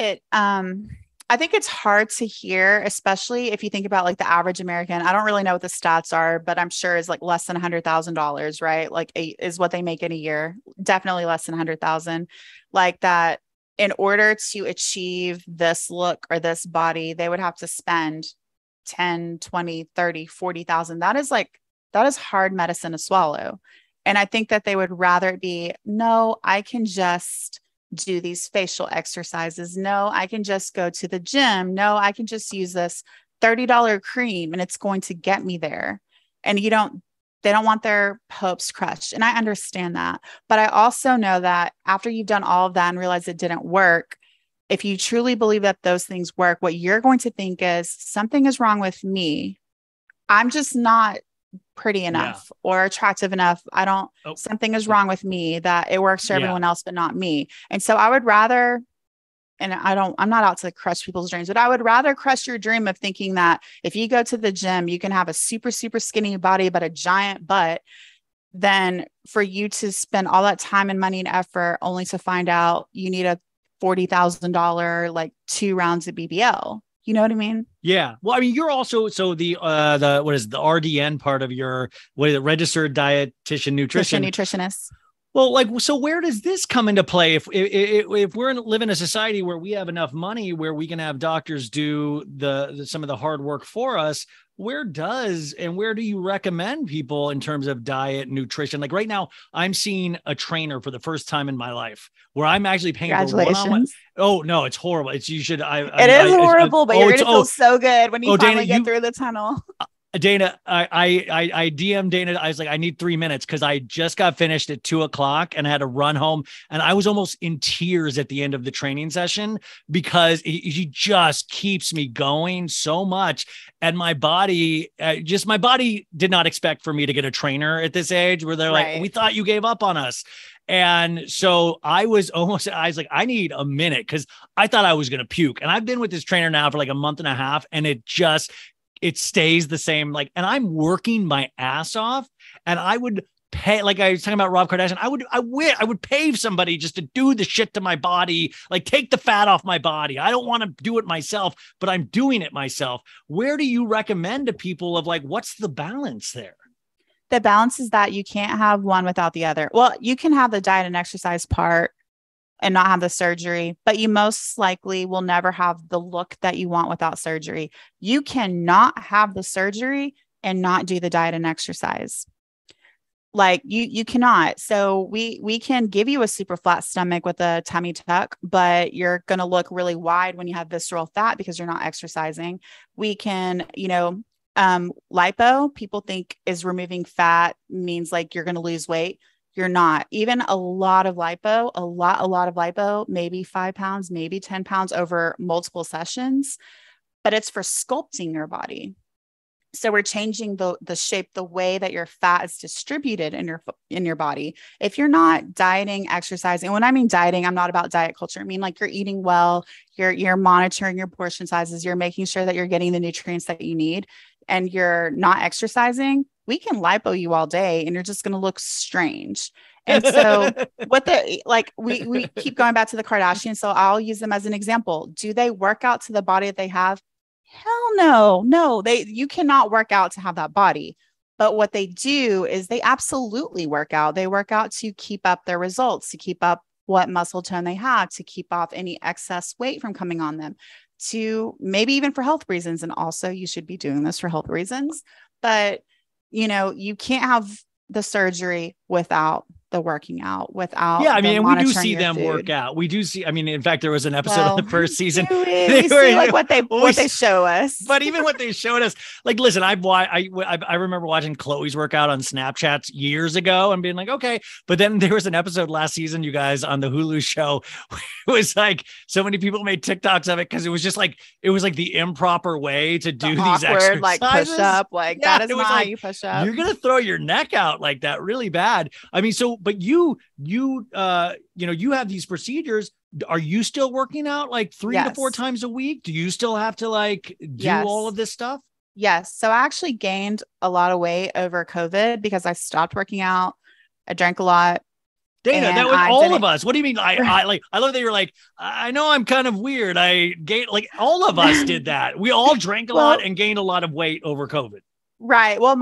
S2: it's hard to hear, especially if you think about like the average American. I don't really know what the stats are, but I'm sure it's like less than $100,000, right? Like is what they make in a year. Definitely less than 100,000. Like that, in order to achieve this look or this body, they would have to spend 10, 20, 30, 40,000. That is hard medicine to swallow. And I think that they would rather it be, no, I can just do these facial exercises. No, I can just go to the gym. No, I can just use this $30 cream and it's going to get me there. And they don't want their hopes crushed. And I understand that. But I also know that after you've done all of that and realize it didn't work, if you truly believe that those things work, what you're going to think is something is wrong with me. I'm just not pretty enough or attractive enough. Something is wrong with me, that it works for everyone else, but not me. And so I would rather, and I'm not out to crush people's dreams, but I would rather crush your dream of thinking that if you go to the gym, you can have a super, super skinny body, but a giant butt, than for you to spend all that time and money and effort only to find out you need a $40,000, like 2 rounds of BBL. You know what I mean?
S1: Yeah. Well, I mean, you're also, so the what is the RDN part of your, registered dietitian
S2: nutritionist.
S1: Well, like, so where does this come into play? If we're live in a society where we have enough money where we can have doctors do some of the hard work for us, where do you recommend people in terms of diet, nutrition? Like right now, I'm seeing a trainer for the first time in my life where I'm actually paying for one-on-one. Oh no, it's horrible. It is horrible, but you're going to feel so good when you finally get through the tunnel. Dana, I DM'd Dana. I was like, I need 3 minutes because I just got finished at 2 o'clock and I had to run home. And I was almost in tears at the end of the training session because he just keeps me going so much. And my body, my body did not expect for me to get a trainer at this age where they're like, we thought you gave up on us. And so I was like, I need a minute because I thought I was going to puke. And I've been with this trainer now for like a month and a half and it stays the same. Like, and I'm working my ass off and I would pay, like I was talking about Rob Kardashian, I would pay somebody just to do the shit to my body, like take the fat off my body. I don't want to do it myself, but I'm doing it myself. Where do you recommend to people of like, what's the balance there?
S2: The balance is that you can't have one without the other. Well, you can have the diet and exercise part and not have the surgery, but you most likely will never have the look that you want without surgery. You cannot have the surgery and not do the diet and exercise. Like you cannot. So we can give you a super flat stomach with a tummy tuck, but you're going to look really wide when you have visceral fat because you're not exercising. We can, lipo, people think is removing fat means like you're going to lose weight. You're not. Even a lot of lipo, maybe 5 pounds, maybe 10 pounds over multiple sessions, but it's for sculpting your body. So we're changing the shape, the way that your fat is distributed in your body. If you're not dieting, exercising, when I mean dieting, I'm not about diet culture. I mean, like you're eating well, you're monitoring your portion sizes, you're making sure that you're getting the nutrients that you need, and you're not exercising, we can lipo you all day and you're just going to look strange. And so we keep going back to the Kardashians. So I'll use them as an example. Do they work out to the body that they have? Hell no, you cannot work out to have that body. But what they do is they absolutely work out. They work out to keep up their results, to keep up what muscle tone they have, to keep off any excess weight from coming on them, to maybe even for health reasons. And also you should be doing this for health reasons, but you can't have the surgery without the working out, without.
S1: Yeah. I mean, and we do see them work out. We do see, I mean, in fact, there was an episode of the first season.
S2: We see like what they show us.
S1: But even what they showed us, like, listen, I remember watching Chloe's workout on Snapchats years ago and being like, okay. But then there was an episode last season, you guys, on the Hulu show. It was like so many people made TikToks of it because it was like the improper way to do these
S2: awkward,
S1: exercises.
S2: Like push up, like that is not how you push up.
S1: You're gonna throw your neck out like that really bad. I mean, so but you have these procedures. Are you still working out like 3 to 4 times a week? Do you still have to like do all of this stuff?
S2: Yes. So I actually gained a lot of weight over COVID because I stopped working out. I drank a lot.
S1: Dana, that was all of us. What do you mean? I love that you're like, I know I'm kind of weird. I gained, like all of us did that. We all drank a lot and gained a lot of weight over COVID.
S2: Right. Well,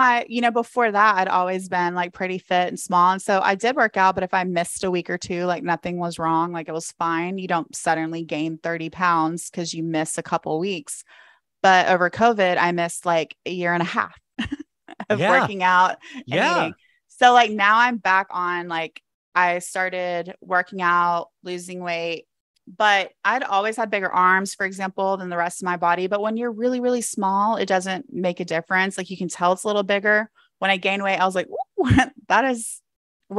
S2: before that, I'd always been like pretty fit and small. And so I did work out, but if I missed a week or two, like nothing was wrong, like it was fine. You don't suddenly gain 30 pounds because you miss a couple of weeks. But over COVID, I missed like a year and a half of working out and eating. So like now I'm back on, like I started working out, losing weight, but I'd always had bigger arms, for example, than the rest of my body. But when you're really, really small, it doesn't make a difference. Like you can tell it's a little bigger. When I gained weight, I was like, we're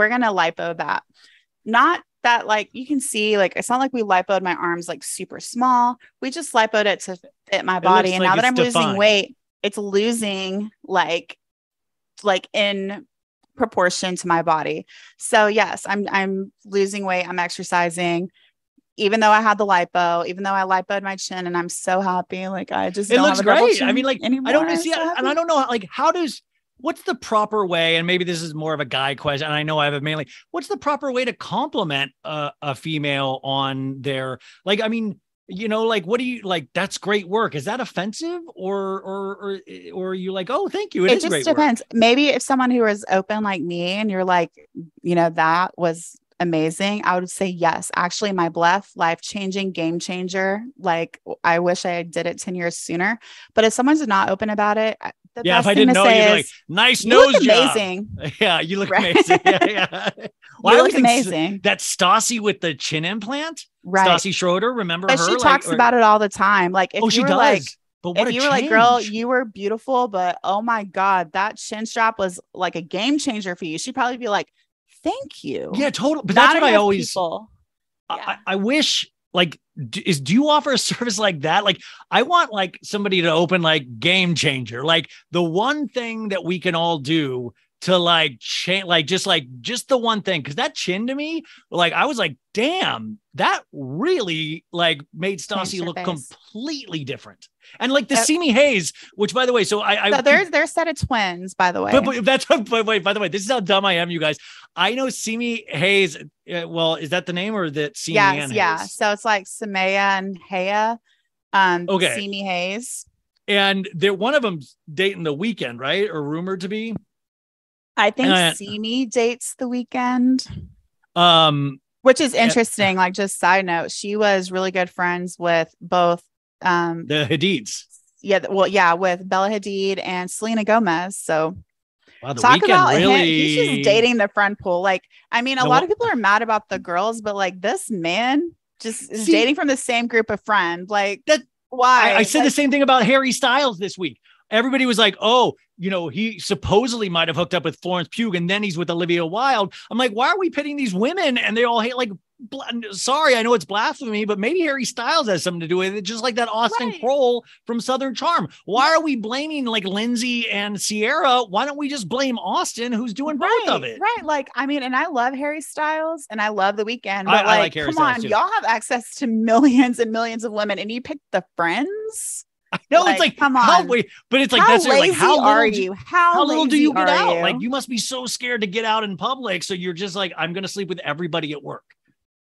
S2: going to lipo that. Not that like, you can see, like, it's not like we lipoed my arms like super small. We just lipoed it to fit my body. And now that I'm losing weight, it's losing like in proportion to my body. So yes, I'm losing weight. I'm exercising. Even though I had the lipo, even though I lipoed my chin, and I'm so happy. Like I just, it looks great. I mean, like anymore.
S1: I don't see, and I don't know, like what's the proper way? And maybe this is more of a guy question. And I know I have it mainly. What's the proper way to compliment a female on their, like, I mean, like, what do you like? That's great work. Is that offensive or are you like, oh, thank you. It is just depends.
S2: Work. Maybe if someone who is open like me and you're like, that was amazing, I would say yes. Actually, my life-changing, game changer. Like I wish I did it 10 years sooner. But if someone's not open about it,
S1: if I didn't know, you'd be like, nice nose job.
S2: Amazing.
S1: Yeah, you look amazing. Yeah.
S2: Well, you look amazing.
S1: That Stassi with the chin implant,
S2: right?
S1: Stassi Schroeder, remember
S2: but
S1: her?
S2: She talks about it all the time. Like if
S1: she
S2: were
S1: does.
S2: Like,
S1: But what
S2: If
S1: a
S2: you were like, girl,
S1: change.
S2: you were beautiful, but oh my God, that chin strap was like a game changer for you. She'd probably be like, thank you.
S1: Yeah, total. But that's
S2: Not
S1: what I
S2: enough
S1: always,
S2: people. Yeah.
S1: I wish like, do you offer a service like that? Like, I want like somebody to open like Game Changer, like the one thing that we can all do to like change, like just the one thing. Cause that chin to me, like, I was like, damn, that really like made
S2: Changed
S1: Stassi
S2: her
S1: look
S2: face.
S1: completely different. And like the
S2: Uh,
S1: Simi Hayes, which by the way, so
S2: so their set of twins, by the way.
S1: but that's but wait, by the way, this is how dumb I am, you guys. I know Simi Hayes. Well, is that the name or that Simi
S2: Yes,
S1: Ann
S2: yeah.
S1: Hayes?
S2: So it's like Samaya and Haya,
S1: Okay.
S2: Simi Hayes.
S1: And they're one of them's dating the weekend, right? Or rumored to be.
S2: I think
S1: And
S2: Simi dates the weekend,
S1: um
S2: which is
S1: and
S2: interesting. Like, just side note, she was really good friends with both
S1: the Hadids.
S2: yeah, well, yeah, with Bella Hadid and Selena Gomez. So
S1: Wow, the
S2: talk
S1: weekend
S2: about him. He's just
S1: really.
S2: dating the friend pool. Like, I mean, a
S1: No,
S2: lot of
S1: well,
S2: people are mad about the girls, but like this man just is
S1: see
S2: dating from the same group of friends. Like,
S1: that I
S2: why?
S1: said the
S2: Like,
S1: same thing about Harry Styles this week. Everybody was like, oh, he supposedly might have hooked up with Florence Pugh and then he's with Olivia Wilde. I'm like, why are we pitting these women? And they all hate, like, sorry, I know it's blasphemy, but maybe Harry Styles has something to do with it, just like that Austin
S2: right.
S1: Kroll from Southern Charm. Why are we blaming like Lindsay and Sierra? Why don't we just blame Austin, who's doing both of it?
S2: Right. Like, I mean, and I love Harry Styles and I love The Weeknd, but
S1: I
S2: like,
S1: like Harry
S2: come
S1: Styles
S2: on,
S1: too.
S2: y'all have access to millions and millions of women and you pick the friends?
S1: No, it's like
S2: come
S1: how
S2: on.
S1: wait, but it's like
S2: How
S1: that's like
S2: lazy
S1: how
S2: are
S1: little
S2: you? How
S1: little do
S2: lazy
S1: you get
S2: are
S1: out?
S2: you?
S1: Like you must be so scared to get out in public, so you're just like, I'm gonna sleep with everybody at work.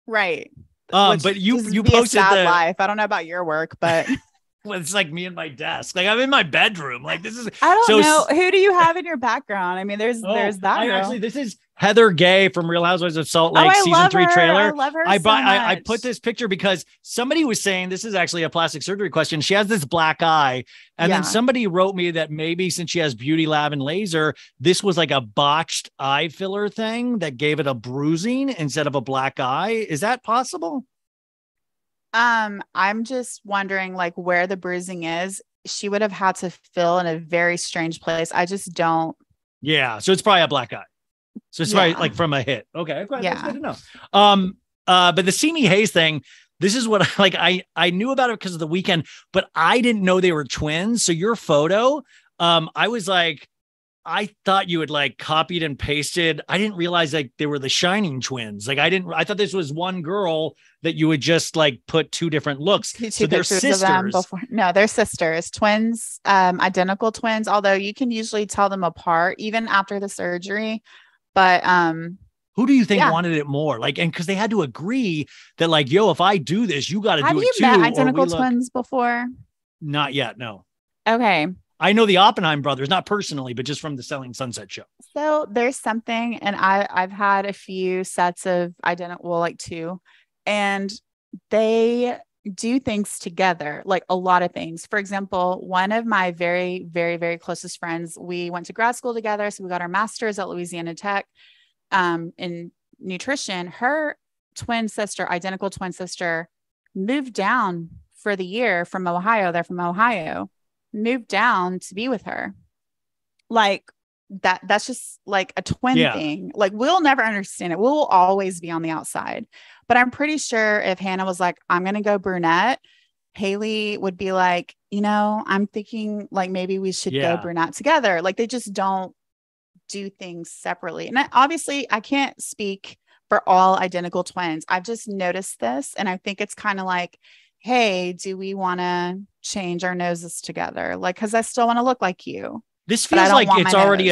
S2: Right. Which
S1: But you
S2: be a
S1: posted
S2: sad
S1: the
S2: life. I don't know about your work, but
S1: well, it's like me and my desk. Like I'm in my bedroom. Like this is
S2: I don't
S1: so.
S2: know. Who do you have in your background? I mean, there's
S1: Oh,
S2: that
S1: I
S2: girl.
S1: actually this is Heather Gay from Real Housewives of Salt
S2: Oh,
S1: Lake
S2: I
S1: season
S2: love
S1: 3
S2: her.
S1: trailer.
S2: I love her
S1: I
S2: much.
S1: put this picture because somebody was saying this is actually a plastic surgery question. She has this black eye, and then somebody wrote me that maybe since she has Beauty Lab and laser, this was like a botched eye filler thing that gave it a bruising instead of a black eye. Is that possible?
S2: I'm just wondering like where the bruising is. She would have had to fill in a very strange place. I just don't.
S1: Yeah, so it's probably a black eye. So it's probably
S2: Yeah.
S1: like from a hit. Okay, that's
S2: Yeah.
S1: good to know. But the Simi Hayes thing, this is what I knew about it because of The Weeknd, but I didn't know they were twins. So your photo, I was like, I thought you had like copied and pasted. I didn't realize like they were the Shining twins. Like I thought this was one girl that you would just like put two different looks.
S2: Two
S1: So they're
S2: pictures of them
S1: sisters.
S2: before. No, they're sisters, twins, identical twins, although you can usually tell them apart even after the surgery. But
S1: Who do you think
S2: yeah.
S1: wanted it more? Like, and because they had to agree that like, yo, if I do this, you got to do it too.
S2: Have you met identical twins before?
S1: Not yet. No.
S2: Okay.
S1: I know the Oppenheim brothers, not personally, but just from the Selling Sunset show.
S2: So there's something, and I've had a few sets of identical, well, like two, and they do things together, like a lot of things. For example, one of my very, very, very closest friends, we went to grad school together. So we got our master's at Louisiana Tech in nutrition. Her twin sister, identical twin sister, moved down for the year from Ohio. They're from Ohio, moved down to be with her. Like that's just like a twin thing. Like we'll never understand it. We'll always be on the outside. But I'm pretty sure if Hannah was like, I'm going to go brunette, Haley would be like, I'm thinking like maybe we should go brunette together. Like they just don't do things separately. And obviously I can't speak for all identical twins. I've just noticed this. And I think it's kind of like, hey, do we want to change our noses together? Like, cause I still want to look like you.
S1: This feels like it's already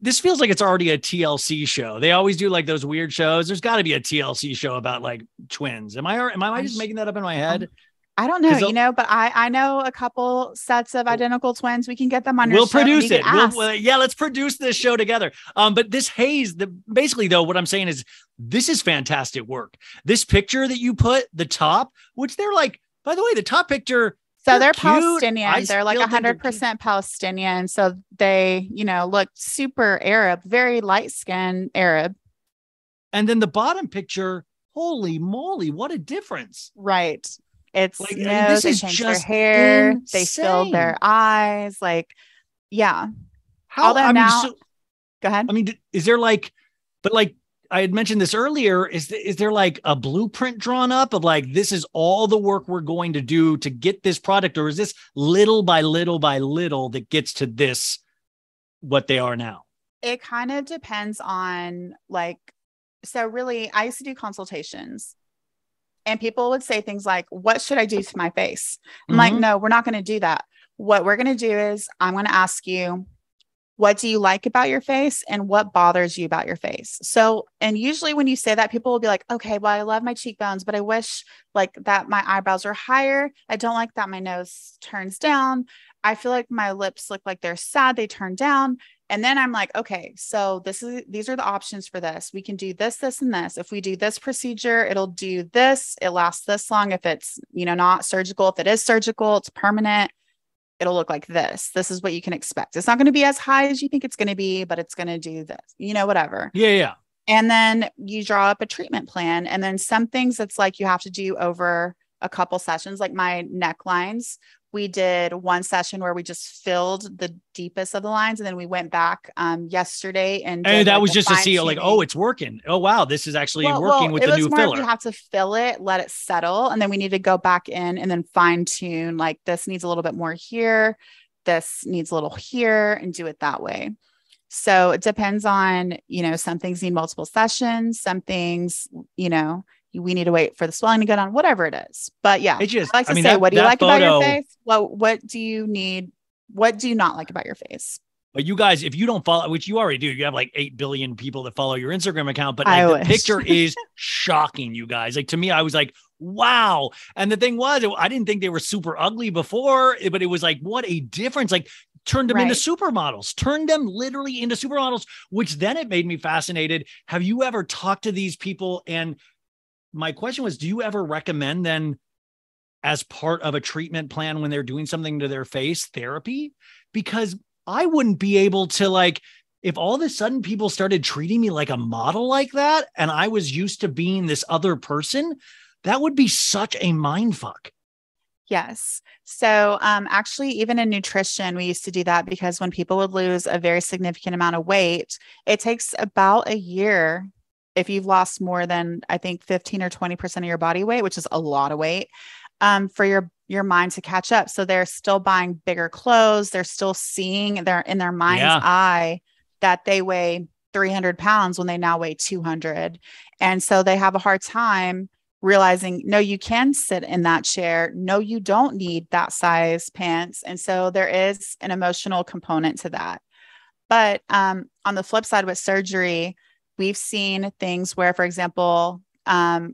S1: this feels like it's already a TLC show. They always do like those weird shows. There's got to be a TLC show about like twins. Am I just making that up in my head?
S2: I don't know, but I know a couple sets of identical twins. We can get them on your
S1: We'll
S2: show.
S1: Produce it. Let's produce this show together. But this Hayes, basically though, what I'm saying is this is fantastic work. This picture that you put, the top, which they're like, by the way, the top picture.
S2: So they're Palestinian. They're like 100% Palestinian. So they, look super Arab, very light skinned Arab.
S1: And then the bottom picture, holy moly, what a difference.
S2: Right. It's
S1: Like,
S2: nose,
S1: this
S2: they
S1: is
S2: changed their
S1: just
S2: hair, they filled their
S1: insane.
S2: eyes. Like, yeah.
S1: How,
S2: Although
S1: I mean,
S2: now,
S1: so,
S2: go ahead.
S1: I mean, is there like, but like I had mentioned this earlier, is there like a blueprint drawn up of like, this is all the work we're going to do to get this product? Or is this little by little by little that gets to this, what they are now?
S2: It kind of depends on like, so really, I used to do consultations and people would say things like, what should I do to my face? I'm like,
S1: Mm-hmm.
S2: no, we're not going to do that. What we're going to do is I'm going to ask you, what do you like about your face and what bothers you about your face? So, and usually when you say that, people will be like, okay, well, I love my cheekbones, but I wish like that my eyebrows are higher. I don't like that my nose turns down. I feel like my lips look like they're sad, they turn down. And then I'm like, okay, so these are the options for this. We can do this, this, and this. If we do this procedure, it'll do this. It lasts this long. If it's, not surgical, if it is surgical, it's permanent, it'll look like this. This is what you can expect. It's not going to be as high as you think it's going to be, but it's going to do this, whatever.
S1: Yeah, yeah.
S2: And then you draw up a treatment plan. And then some things it's like you have to do over a couple sessions, like my necklines. We did one session where we just filled the deepest of the lines. And then we went back yesterday and
S1: And
S2: did
S1: that
S2: like
S1: was
S2: the
S1: just to
S2: fine
S1: see like, oh,
S2: tuning.
S1: it's working. Oh, wow. This is actually working
S2: Well,
S1: with
S2: it
S1: the
S2: was
S1: new
S2: more of you
S1: filler.
S2: have to fill it, let it settle, and then we need to go back in and then fine tune. Like this needs a little bit more here, this needs a little here, and do it that way. So it depends on, some things need multiple sessions, some things, we need to wait for the swelling to go down, whatever it is. But yeah,
S1: It just,
S2: I like
S1: I
S2: to
S1: mean,
S2: say, what do you
S1: that
S2: like about your
S1: photo.
S2: face? What do you need? What do you not like about your face?
S1: But you guys, if you don't follow, which you already do, you have like 8 billion people that follow your Instagram account, but like
S2: I
S1: the
S2: wish.
S1: picture is shocking, you guys. Like to me, I was like, wow. And the thing was, I didn't think they were super ugly before, but it was like, what a difference. Like turned them into
S2: Right.
S1: supermodels, turned them literally into supermodels, which then it made me fascinated. Have you ever talked to these people? And my question was, do you ever recommend then as part of a treatment plan when they're doing something to their face, therapy? Because I wouldn't be able to like, if all of a sudden people started treating me like a model like that, and I was used to being this other person, that would be such a mind fuck.
S2: Yes. So actually, even in nutrition, we used to do that because when people would lose a very significant amount of weight, it takes about a year if you've lost more than, I think, 15 or 20% of your body weight, which is a lot of weight, for your mind to catch up. So they're still buying bigger clothes. They're still seeing in their mind's
S1: Yeah.
S2: eye that they weigh 300 pounds when they now weigh 200. And so they have a hard time realizing, no, you can sit in that chair. No, you don't need that size pants. And so there is an emotional component to that. But on the flip side with surgery, we've seen things where, for example, I've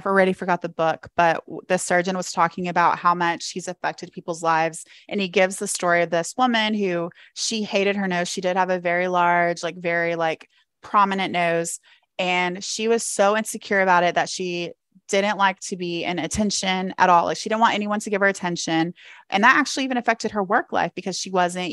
S2: already forgot the book, but the surgeon was talking about how much he's affected people's lives. And he gives the story of this woman who she hated her nose. She did have a very large, like very like prominent nose. And she was so insecure about it that she didn't like to be in attention at all. Like she didn't want anyone to give her attention. And that actually even affected her work life because she wasn't,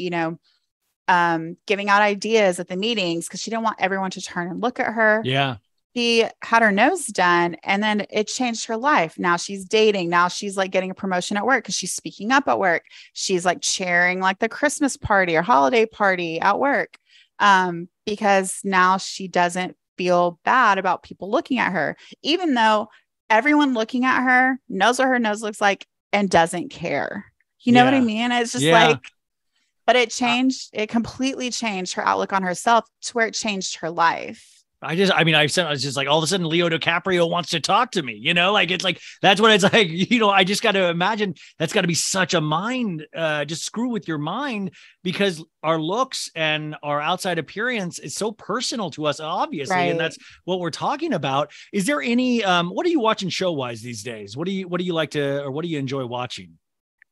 S2: giving out ideas at the meetings because she didn't want everyone to turn and look at her.
S1: Yeah.
S2: She had her nose done and then it changed her life. Now she's dating. Now she's like getting a promotion at work because she's speaking up at work. She's like chairing like the Christmas party or holiday party at work because now she doesn't feel bad about people looking at her, even though everyone looking at her knows what her nose looks like and doesn't care. You know what I
S1: Yeah.
S2: mean? It's just
S1: Yeah.
S2: like, but it completely changed her outlook on herself to where it changed her life.
S1: I was just like, all of a sudden Leo DiCaprio wants to talk to me, like, it's like, that's what it's like, I just got to imagine that's got to be such a mind, just screw with your mind because our looks and our outside appearance is so personal to us, obviously.
S2: Right.
S1: And that's what we're talking about. Is there any, what are you watching show wise these days? What do you like to, or what do you enjoy watching?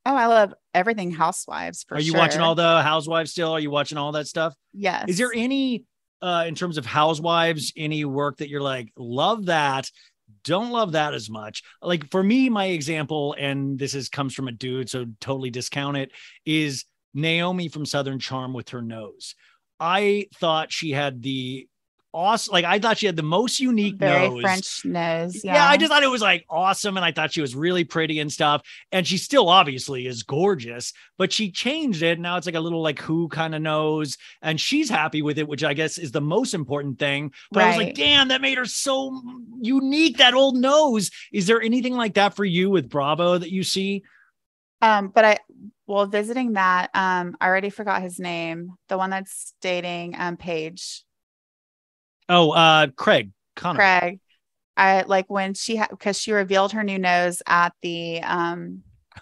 S2: Oh, I love everything Housewives for
S1: Are you
S2: sure.
S1: watching all the Housewives still? Are you watching all that stuff?
S2: Yes.
S1: Is there any, in terms of Housewives, any work that you're like, love that, don't love that as much? Like for me, my example, and comes from a dude, so totally discount it, is Naomi from Southern Charm with her nose. I thought she had the awesome. Like I thought she had the most unique
S2: Very
S1: nose.
S2: French nose.
S1: Yeah, I just thought it was like awesome. And I thought she was really pretty and stuff. And she still obviously is gorgeous, but she changed it. Now it's like a little like who kind of nose. And she's happy with it, which I guess is the most important thing. But I was like, damn, that made her so unique, that old nose. Is there anything like that for you with Bravo that you see?
S2: Well, visiting that, I already forgot his name. The one that's dating Paige.
S1: Oh, Craig Connery.
S2: Craig. I like when because she revealed her new nose at the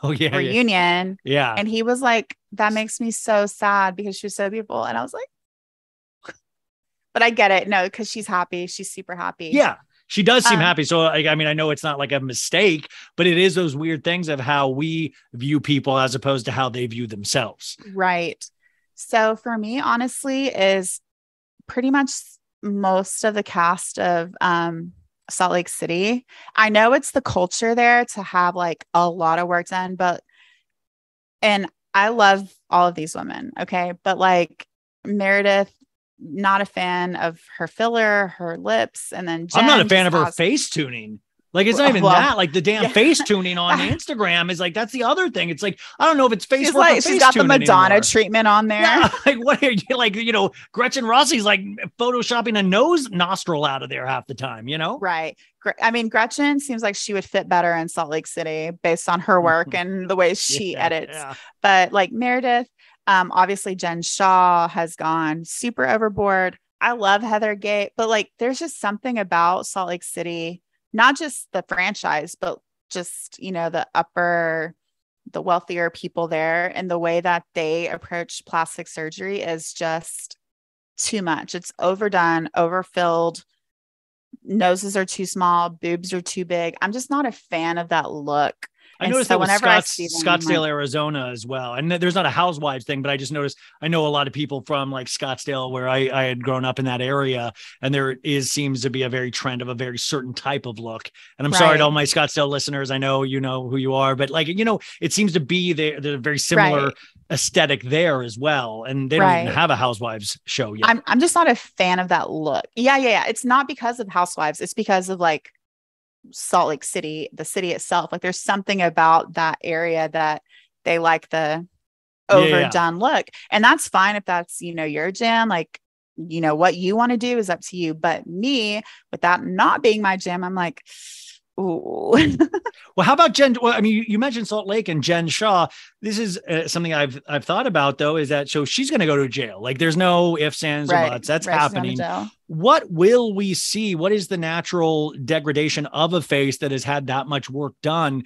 S2: reunion.
S1: Yeah.
S2: And he was like, that makes me so sad because she was so beautiful. And I was like, but I get it. No, because she's happy. She's super happy.
S1: Yeah. She does seem happy. So, I mean, I know it's not like a mistake, but it is those weird things of how we view people as opposed to how they view themselves.
S2: Right. So for me, honestly, is pretty much most of the cast of Salt Lake City. I know it's the culture there to have like a lot of work done, and I love all of these women. Okay. But like Meredith, not a fan of her filler, her lips, and then Jen
S1: I'm not a fan of her face tuning. Like it's not even that. Like the damn face tuning on the Instagram is like that's the other thing. It's like I don't know if it's face.
S2: She's got the Madonna treatment on there.
S1: Yeah, like what are you like? Gretchen Rossi's like photoshopping a nose nostril out of there half the time.
S2: Right. I mean, Gretchen seems like she would fit better in Salt Lake City based on her work and the way she edits. Yeah. But like Meredith. Obviously Jen Shah has gone super overboard. I love Heather Gay, but like, there's just something about Salt Lake City, not just the franchise, but just, the wealthier people there and the way that they approach plastic surgery is just too much. It's overdone, overfilled. Noses are too small. Boobs are too big. I'm just not a fan of that look.
S1: I noticed that with Scottsdale, Arizona as well. And there's not a housewives thing, but I just noticed, I know a lot of people from like Scottsdale where I had grown up in that area. And seems to be a very trend of a very certain type of look. And I'm sorry to all my Scottsdale listeners. I know, you know who you are, but like, it seems to be the very similar aesthetic there as well. And they don't even have a housewives show yet.
S2: I'm just not a fan of that look. Yeah. It's not because of housewives. It's because of like Salt Lake City, the city itself. Like there's something about that area that they like the overdone look. And that's fine if that's, your jam, like, what you want to do is up to you. But me, with that not being my jam, I'm like, ooh.
S1: Well, how about Jen? Well, I mean, you mentioned Salt Lake and Jen Shah. This is something I've thought about though, is that, so she's going to go to jail. Like there's no ifs, ands, or buts. That's happening. What will we see? What is the natural degradation of a face that has had that much work done?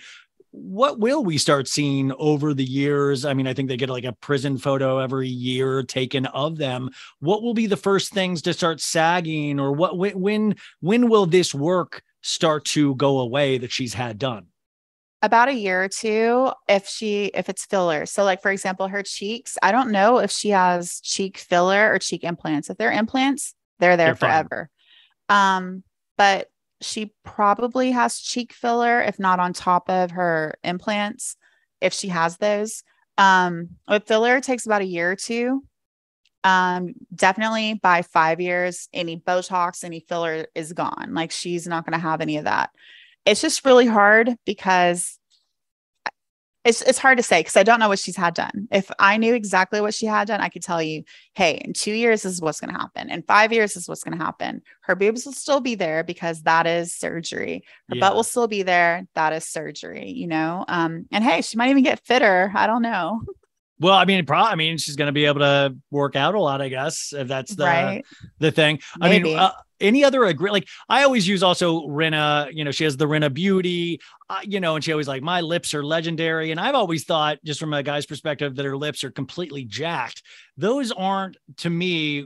S1: What will we start seeing over the years? I mean, I think they get like a prison photo every year taken of them. What will be the first things to start sagging, or when will this work start to go away that she's had done?
S2: About a year or two, if it's filler. So like, for example, her cheeks, I don't know if she has cheek filler or cheek implants. If they're implants, they're there forever. But she probably has cheek filler, if not on top of her implants, if she has those. With filler, it takes about a year or two. Definitely by 5 years, any Botox, any filler is gone. Like she's not going to have any of that. It's just really hard because it's hard to say because I don't know what she's had done. If I knew exactly what she had done, I could tell you, hey, in 2 years, this is what's going to happen. In 5 years, this is what's going to happen. Her boobs will still be there because that is surgery. Her butt will still be there. That is surgery, and hey, she might even get fitter. I don't know.
S1: Well, I mean, she's going to be able to work out a lot, I guess, if that's the thing. Maybe. I mean, any other like I always use also Rinna, she has the Rinna Beauty, and she always like, my lips are legendary. And I've always thought, just from a guy's perspective, that her lips are completely jacked. Those aren't, to me,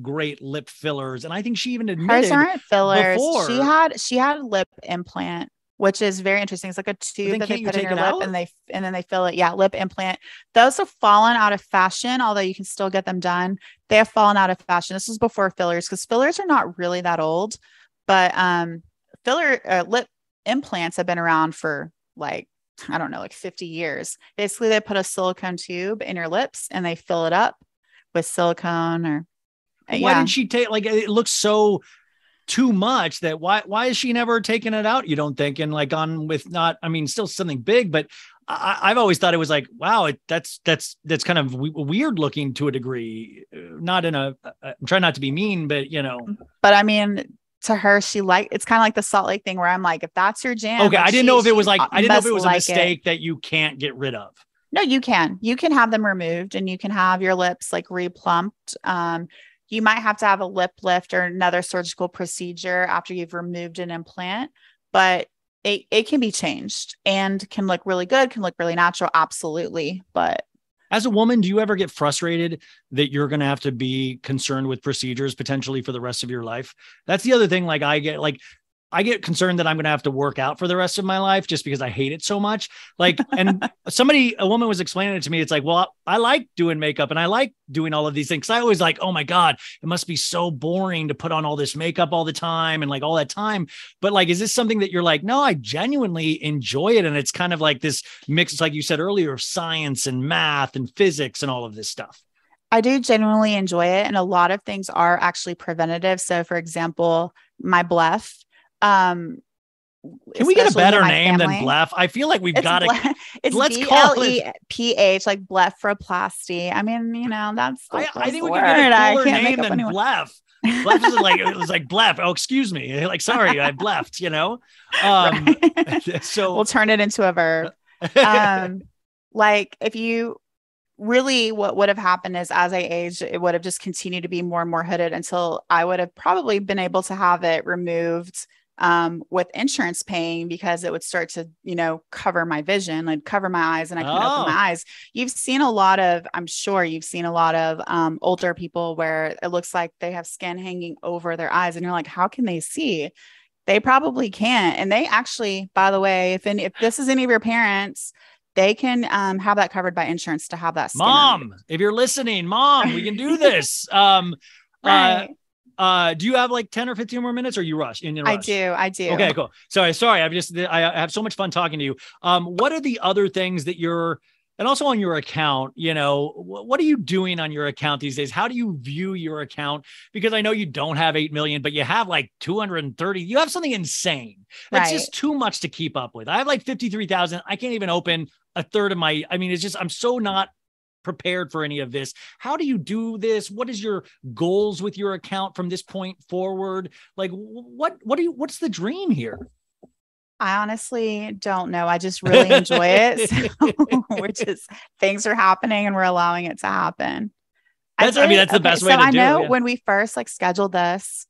S1: great lip fillers. And I think she even admitted
S2: hers aren't fillers.
S1: Before.
S2: She had lip implant, which is very interesting. It's like a tube that they put in your lip and then they fill it. Yeah. Lip implant. Those have fallen out of fashion, although you can still get them done. They have fallen out of fashion. This was before fillers because fillers are not really that old, but lip implants have been around for like, I don't know, like 50 years. Basically, they put a silicone tube in your lips and they fill it up with silicone or
S1: why did she take, like, it looks so too much that why is she never taking it out? You don't think, and like on with not, I mean, still something big, but I've always thought it was like, wow, that's kind of weird looking to a degree. Not in a, I'm trying not to be mean, but you know.
S2: But I mean, to her, it's kind of like the Salt Lake thing where I'm like, if that's your jam.
S1: Okay.
S2: Like
S1: I didn't know if it was like, I didn't know if it was a
S2: like
S1: mistake that you can't get rid of.
S2: No, you can have them removed and you can have your lips like replumped. You might have to have a lip lift or another surgical procedure after you've removed an implant, but it can be changed and can look really good, can look really natural. Absolutely. But
S1: as a woman, do you ever get frustrated that you're going to have to be concerned with procedures potentially for the rest of your life? That's the other thing. Like I get concerned that I'm going to have to work out for the rest of my life just because I hate it so much. Like, and a woman was explaining it to me. It's like, well, I like doing makeup and I like doing all of these things. I always like, oh my God, it must be so boring to put on all this makeup all the time and like all that time. But like, is this something that you're like, no, I genuinely enjoy it. And it's kind of like this mix, like you said earlier, of science and math and physics and all of this stuff.
S2: I do genuinely enjoy it. And a lot of things are actually preventative. So for example, my bleph, can
S1: we get a better name than bleph? I feel like we've got to.
S2: It's BLEPH, like blepharoplasty. I mean, you know, that's the
S1: I think we can get a cooler name than bleph. Bleph is like, it was like bleph. Oh, excuse me. Like, sorry, I blephd, you know? So
S2: we'll turn it into a verb. Like if you really, what would have happened is as I aged, it would have just continued to be more and more hooded until I would have probably been able to have it removed with insurance paying, because it would start to, you know, cover my vision, like cover my eyes, and I couldn't open my eyes. I'm sure you've seen a lot of older people where it looks like they have skin hanging over their eyes and you're like, how can they see? They probably can't. And they actually, by the way, if this is any of your parents, they can have that covered by insurance to have that skin removed.
S1: If you're listening, Mom, we can do this. Right. Do you have like 10 or 15 more minutes, or you rush?
S2: I do.
S1: Okay, cool. Sorry. I have so much fun talking to you. What are the other things that and also on your account, you know, what are you doing on your account these days? How do you view your account? Because I know you don't have 8 million, but you have like 230. You have something insane. That's just too much to keep up with. I have like 53,000. I can't even open a third of it's just, I'm so not prepared for any of this. How do you do this? What is your goals with your account from this point forward? Like what's the dream here?
S2: I honestly don't know. I just really enjoy it. So things are happening and we're allowing it to happen.
S1: That's the best way to do it.
S2: So I know when we first scheduled this,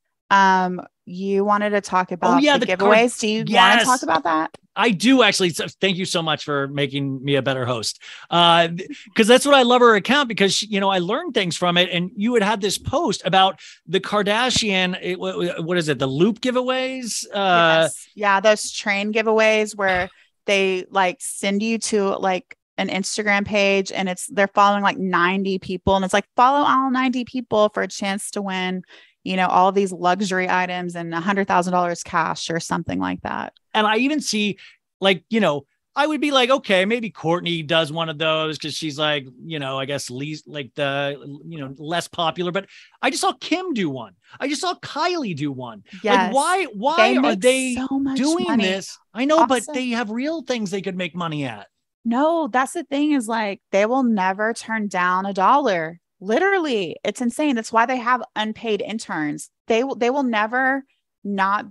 S2: you wanted to talk about the giveaways. Do you want to talk about that?
S1: I do actually. So thank you so much for making me a better host. Because that's what I love her account, because you know, I learned things from it. And you had this post about the Kardashian. What is it? The Loop giveaways?
S2: Yes. Yeah. Those train giveaways where they like send you to like an Instagram page and they're following like 90 people. And it's like, follow all 90 people for a chance to win, you know, all of these luxury items and $100,000 cash or something like that.
S1: And I even see, like, you know, I would be like, okay, maybe Courtney does one of those because she's like, you know, I guess least like less popular. But I just saw Kim do one. I just saw Kylie do one.
S2: Yes.
S1: Like, why are they
S2: so
S1: doing
S2: money.
S1: this? I know, but they have real things they could make money at.
S2: No, that's the thing, is like they will never turn down $1. Literally, it's insane. That's why they have unpaid interns. They will never not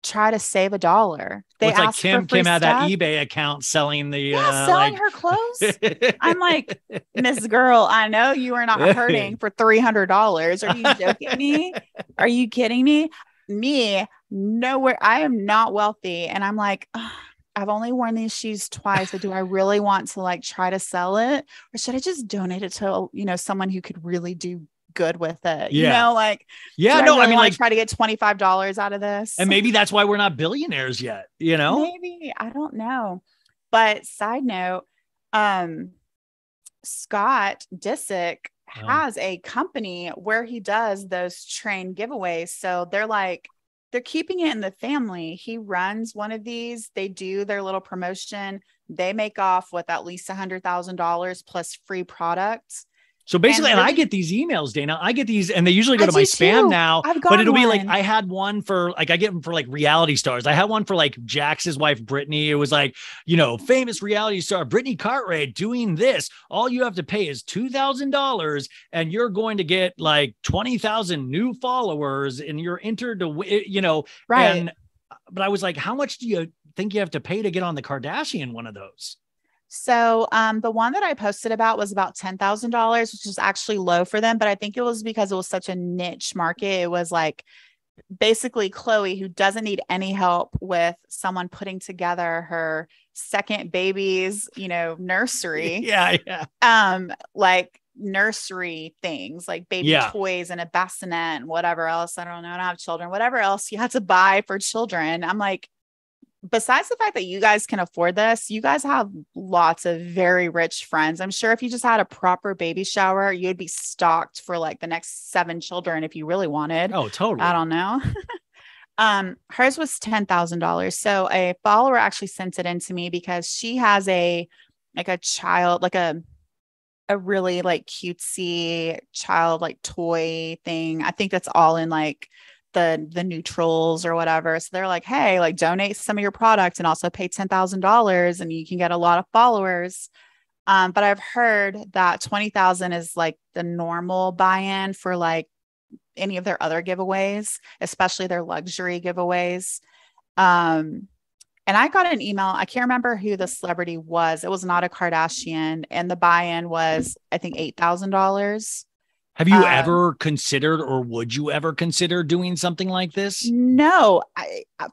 S2: try to save $1. They
S1: ask like Kim came out of that eBay account selling
S2: selling her clothes. I'm like, Miss Girl, I know you are not hurting for $300. Are you joking me? Are you kidding me? Me, nowhere. I am not wealthy, and I'm like, I've only worn these shoes twice, but do I really want to like try to sell it, or should I just donate it to, you know, someone who could really do good with it? You know, like, try to get $25 out of this.
S1: And maybe that's why we're not billionaires yet, you know?
S2: Maybe, I don't know. But side note, Scott Disick has a company where he does those train giveaways. So they're keeping it in the family. He runs one of these. They do their little promotion. They make off with at least $100,000 plus free products.
S1: So basically, and
S2: really,
S1: I get these emails, Dana. I get these, and they usually go
S2: I
S1: to my
S2: do
S1: spam
S2: too.
S1: now.
S2: I've
S1: But
S2: got
S1: it'll be like
S2: one.
S1: I had one for like I get them for like reality stars. I had one for like Jax's wife Brittany. It was like, famous reality star Brittany Cartwright doing this. All you have to pay is $2,000, and you're going to get like 20,000 new followers, and you're entered to
S2: Right.
S1: And but I was like, how much do you think you have to pay to get on the Kardashian one of those?
S2: So the one that I posted about was about $10,000, which is actually low for them, but I think it was because it was such a niche market. It was like basically Chloe, who doesn't need any help with someone putting together her second baby's, nursery.
S1: Yeah, yeah.
S2: Like nursery things like baby toys and a bassinet and whatever else. I don't know. I don't have children, whatever else you have to buy for children. I'm like, besides the fact that you guys can afford this, you guys have lots of very rich friends. I'm sure if you just had a proper baby shower, you'd be stocked for like the next 7 children if you really wanted.
S1: Oh, totally.
S2: I don't know. Hers was $10,000. So a follower actually sent it in to me because she has a child, like a really like cutesy child, like toy thing. I think that's all in like the neutrals or whatever. So they're like, hey, like donate some of your products and also pay $10,000 and you can get a lot of followers. But I've heard that 20,000 is like the normal buy-in for like any of their other giveaways, especially their luxury giveaways. And I got an email. I can't remember who the celebrity was. It was not a Kardashian. And the buy-in was, I think, $8,000.
S1: Have you ever considered, or would you ever consider doing something like this?
S2: No.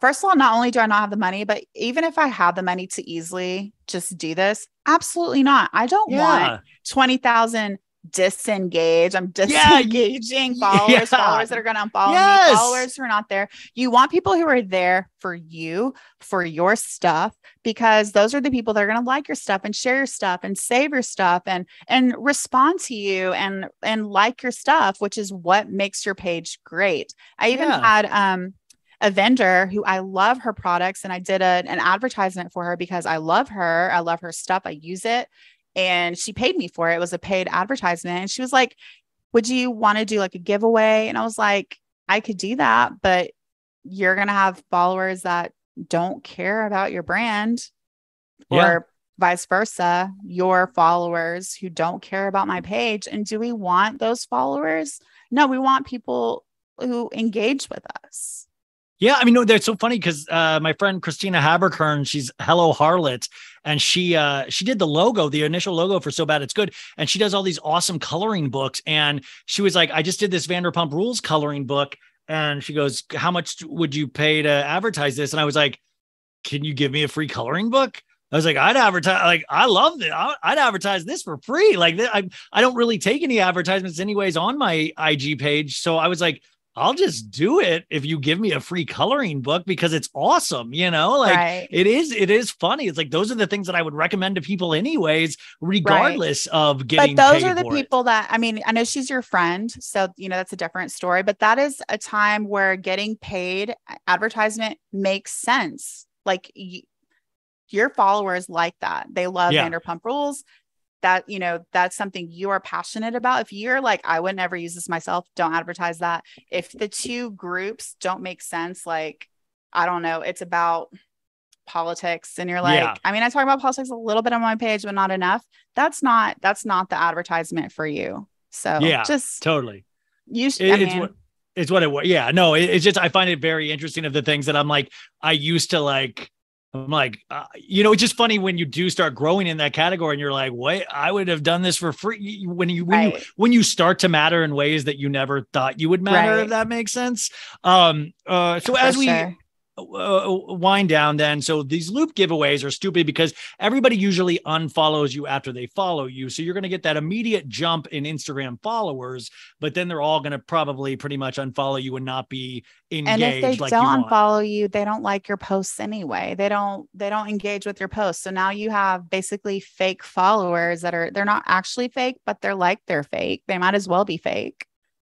S2: First of all, not only do I not have the money, but even if I had the money to easily just do this, absolutely not. I don't want 20,000 disengage. I'm disengaging followers that are going to unfollow me, followers who are not there. You want people who are there for you, for your stuff, because those are the people that are going to like your stuff and share your stuff and save your stuff and respond to you and like your stuff, which is what makes your page great. I even had a vendor who I love her products, and I did an advertisement for her because I love her. I love her stuff. I use it. And she paid me for it. It was a paid advertisement. And she was like, would you want to do like a giveaway? And I was like, I could do that, but you're going to have followers that don't care about your brand or vice versa, your followers who don't care about my page. And do we want those followers? No, we want people who engage with us.
S1: Yeah, I mean, no, that's so funny because my friend Christina Haberkern, she's Hello Harlot, and she did the logo, the initial logo for So Bad It's Good, and she does all these awesome coloring books. And she was like, I just did this Vanderpump Rules coloring book, and she goes, how much would you pay to advertise this? And I was like, can you give me a free coloring book? I was like, I'd advertise, like, I love it. I'd advertise this for free. Like, I don't really take any advertisements anyways on my IG page, so I was like, I'll just do it if you give me a free coloring book because it's awesome. It is funny. It's like, those are the things that I would recommend to people anyways, regardless of getting
S2: But those
S1: paid
S2: are the
S1: for
S2: people that, I mean, I know she's your friend, so, that's a different story, but that is a time where getting paid advertisement makes sense. Like your followers like that. They love Vanderpump Rules. That, that's something you are passionate about. If you're like, I would never use this myself, don't advertise that. If the two groups don't make sense, like, I don't know, it's about politics and you're like, I mean, I talk about politics a little bit on my page, but not enough. That's not the advertisement for you. So just
S1: totally.
S2: It's
S1: what it was. Yeah, no, it's just, I find it very interesting of the things that I'm like, I used to like, I'm like, it's just funny when you do start growing in that category and you're like, wait, I would have done this for free when you start to matter in ways that you never thought you would matter, if that makes sense. So as we wind down then, so these loop giveaways are stupid because everybody usually unfollows you after they follow you. So you're going to get that immediate jump in Instagram followers, but then they're all going to probably pretty much unfollow you and not be engaged. And if they
S2: don't unfollow you, they don't like your posts anyway. They don't engage with your posts. So now you have basically fake followers they're not actually fake, but they're like they're fake. They might as well be fake.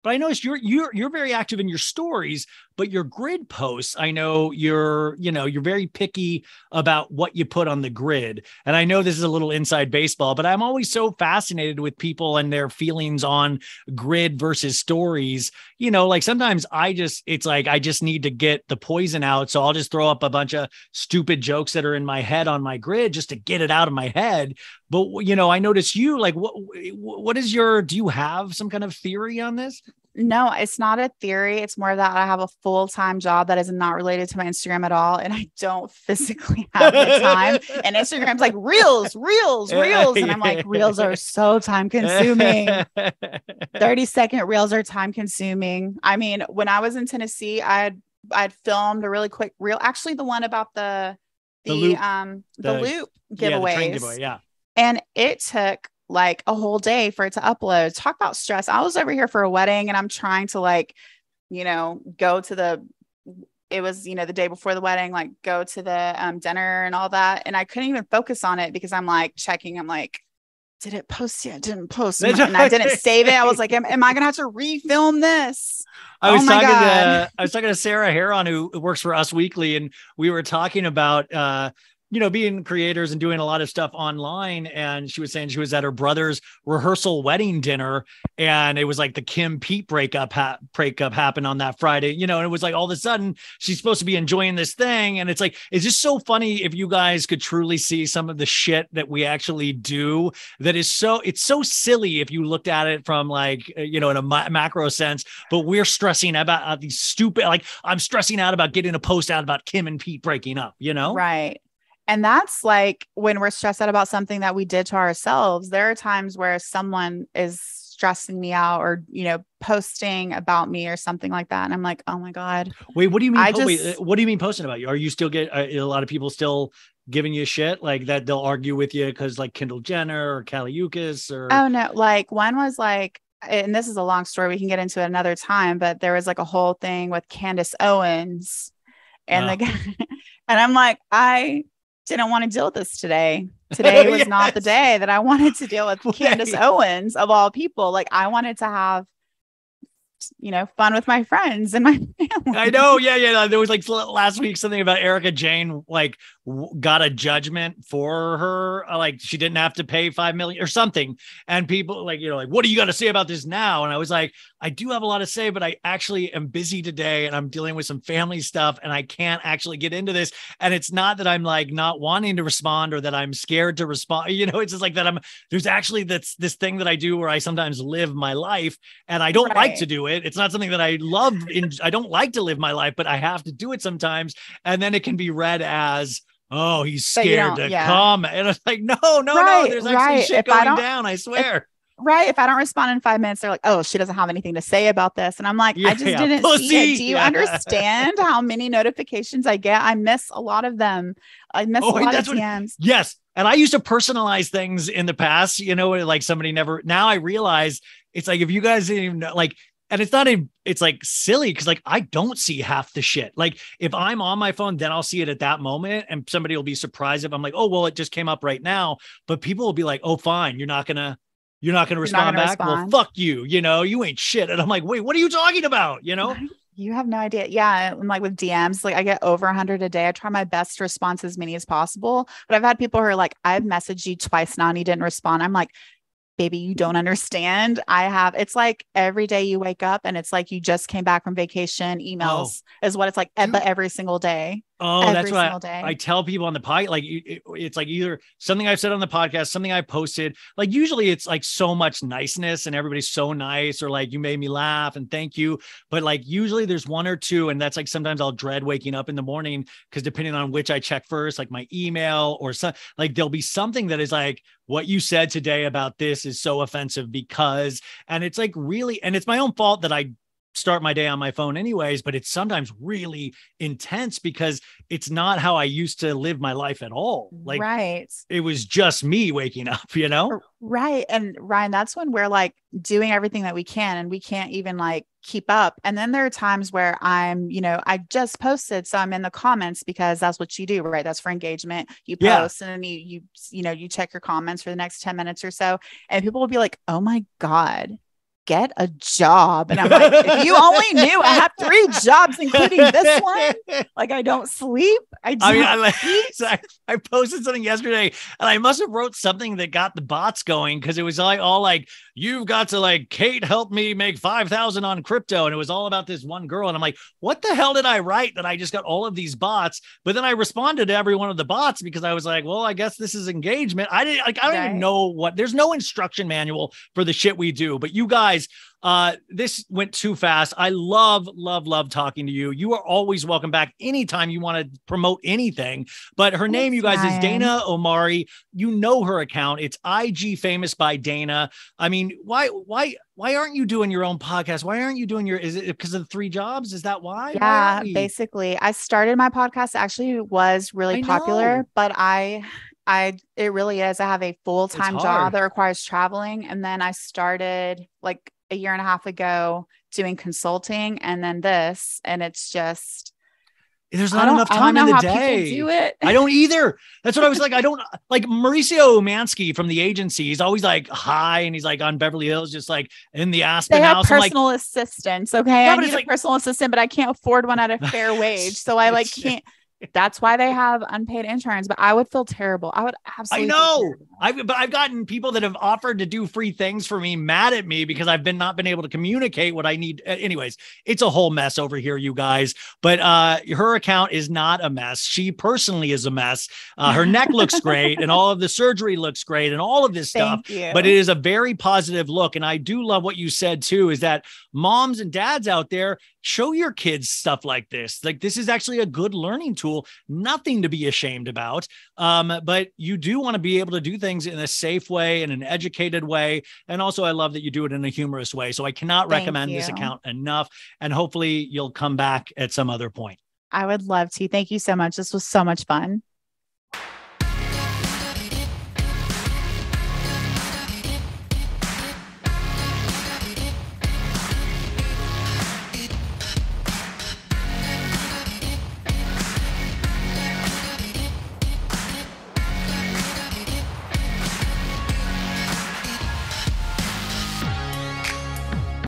S1: But I noticed you're very active in your stories, but your grid posts, I know you're very picky about what you put on the grid. And I know this is a little inside baseball, but I'm always so fascinated with people and their feelings on grid versus stories. Like sometimes I just need to get the poison out. So I'll just throw up a bunch of stupid jokes that are in my head on my grid just to get it out of my head. But, I notice you, like, do you have some kind of theory on this?
S2: No, it's not a theory. It's more that I have a full-time job that is not related to my Instagram at all. And I don't physically have the time. And Instagram's like reels. And I'm like, reels are so time consuming. 30-second reels are time consuming. I mean, when I was in Tennessee, I'd filmed a really quick reel, actually the one about the loop giveaways.
S1: Yeah, the train giveaway, yeah.
S2: And it took like a whole day for it to upload. Talk about stress. I was over here for a wedding and I'm trying to go to it was, the day before the wedding, like go to the dinner and all that. And I couldn't even focus on it because I'm like checking. I'm like, did it post yet? Didn't post. And I didn't save it. I was like, am I going to have to refilm this?
S1: I was talking to Sarah Heron, who works for Us Weekly. And we were talking about, being creators and doing a lot of stuff online. And she was saying she was at her brother's rehearsal wedding dinner. And it was like the Kim Pete breakup happened on that Friday, and it was like all of a sudden she's supposed to be enjoying this thing. And it's like, it's just so funny if you guys could truly see some of the shit that we actually do that is it's so silly if you looked at it from like, in a macro sense, but we're stressing about these stupid, like I'm stressing out about getting a post out about Kim and Pete breaking up,
S2: Right. And that's like when we're stressed out about something that we did to ourselves. There are times where someone is stressing me out or, posting about me or something like that. And I'm like, oh my God.
S1: Wait, what do you mean? What do you mean posting about you? Are you still a lot of people still giving you shit like that? They'll argue with you because like Kendall Jenner or Kaliukis or.
S2: Oh no. Like one was like, and this is a long story. We can get into it another time, but there was like a whole thing with Candace Owens and and I'm like, I didn't want to deal with this today. Today was not the day that I wanted to deal with Candace Owens of all people. Like I wanted to have, fun with my friends and my family.
S1: I know. Yeah. There was like last week, something about Erica Jane, like got a judgment for her. Like she didn't have to pay $5 million or something. And people like, what do you got to say about this now? And I was like, I do have a lot to say, but I actually am busy today and I'm dealing with some family stuff and I can't actually get into this. And it's not that I'm like not wanting to respond or that I'm scared to respond. It's just like that there's actually this thing that I do where I sometimes live my life and I don't like to do it. It's not something that I love. I don't like to live my life, but I have to do it sometimes. And then it can be read as, oh, he's scared to come. And it's like, no, there's actually shit going down. I swear.
S2: If I don't respond in 5 minutes, they're like, oh, she doesn't have anything to say about this. And I'm like, I just didn't see it. Do you understand how many notifications I get? I miss a lot of them. I miss a lot of DMs.
S1: Yes. And I used to personalize things in the past, like somebody never, now I realize it's like, if you guys didn't even know, like, and it's like silly because like I don't see half the shit. Like if I'm on my phone, then I'll see it at that moment and somebody will be surprised if I'm like, oh, well, it just came up right now. But people will be like, oh, fine. You're not going to respond back. Well, fuck you. You ain't shit. And I'm like, wait, what are you talking about?
S2: You have no idea. Yeah. And like with DMs, like I get over 100 a day. I try my best to respond to as many as possible. But I've had people who are like, I've messaged you twice now and you didn't respond. I'm like, baby, you don't understand. It's like every day you wake up and it's like you just came back from vacation. Emails is what it's like every single day.
S1: Oh, that's what I tell people on the podcast. Like it's like either something I've said on the podcast, something I posted. Like usually it's like so much niceness and everybody's so nice or like you made me laugh and thank you. But like usually there's one or two, and that's like sometimes I'll dread waking up in the morning because depending on which I check first, like my email or some, like there'll be something that is like, what you said today about this is so offensive because, and it's like really, and it's my own fault that I start my day on my phone anyways, but it's sometimes really intense because it's not how I used to live my life at all. Like it was just me waking up,
S2: Right. And Ryan, that's when we're like doing everything that we can and we can't even like keep up. And then there are times where I'm, I just posted, so I'm in the comments because that's what you do, right? That's for engagement. You post and then you check your comments for the next 10 minutes or so. And people will be like, oh my God, get a job. And I'm like, if you only knew I have 3 jobs, including this one, like I don't sleep. I
S1: posted something yesterday and I must have wrote something that got the bots going because it was like all like, you've got to like, Kate, help me make 5,000 on crypto. And it was all about this one girl. And I'm like, what the hell did I write that I just got all of these bots? But then I responded to every one of the bots because I was like, well, I guess this is engagement. I don't even know there's no instruction manual for the shit we do, but you guys, this went too fast. I love talking to you. You are always welcome back anytime you want to promote anything. But her name, you guys, is Dana Omari. You know her account. It's IG Famous by Dana. I mean, why aren't you doing your own podcast? Why aren't you doing is it because of the 3 jobs? Is that why?
S2: Yeah, basically. I started my podcast, actually was really popular, but it really is. I have a full-time job that requires traveling. And then I started like a year and a half ago doing consulting and then this, and it's just,
S1: there's not enough time in the day.
S2: Do it.
S1: I don't either. That's what I was like. I don't like Mauricio Mansky from the agency. He's always like high and he's like on Beverly Hills, just like in the Aspen house.
S2: They have personal assistants. Okay. Yeah, I need a personal assistant, but I can't afford one at a fair wage. So I like can't. That's why they have unpaid interns, but I would feel terrible. I would absolutely.
S1: I know. I've gotten people that have offered to do free things for me mad at me because I've not been able to communicate what I need. Anyways, it's a whole mess over here, you guys. But her account is not a mess. She personally is a mess. Her neck looks great, and all of the surgery looks great, and all of this stuff. But it is a very positive look, and I do love what you said too. Is that moms and dads out there, show your kids stuff like this. Like this is actually a good learning tool. Nothing to be ashamed about. But you do want to be able to do things in a safe way, in an educated way. And also I love that you do it in a humorous way. So I cannot recommend this account enough. And hopefully you'll come back at some other point.
S2: I would love to. Thank you so much. This was so much fun.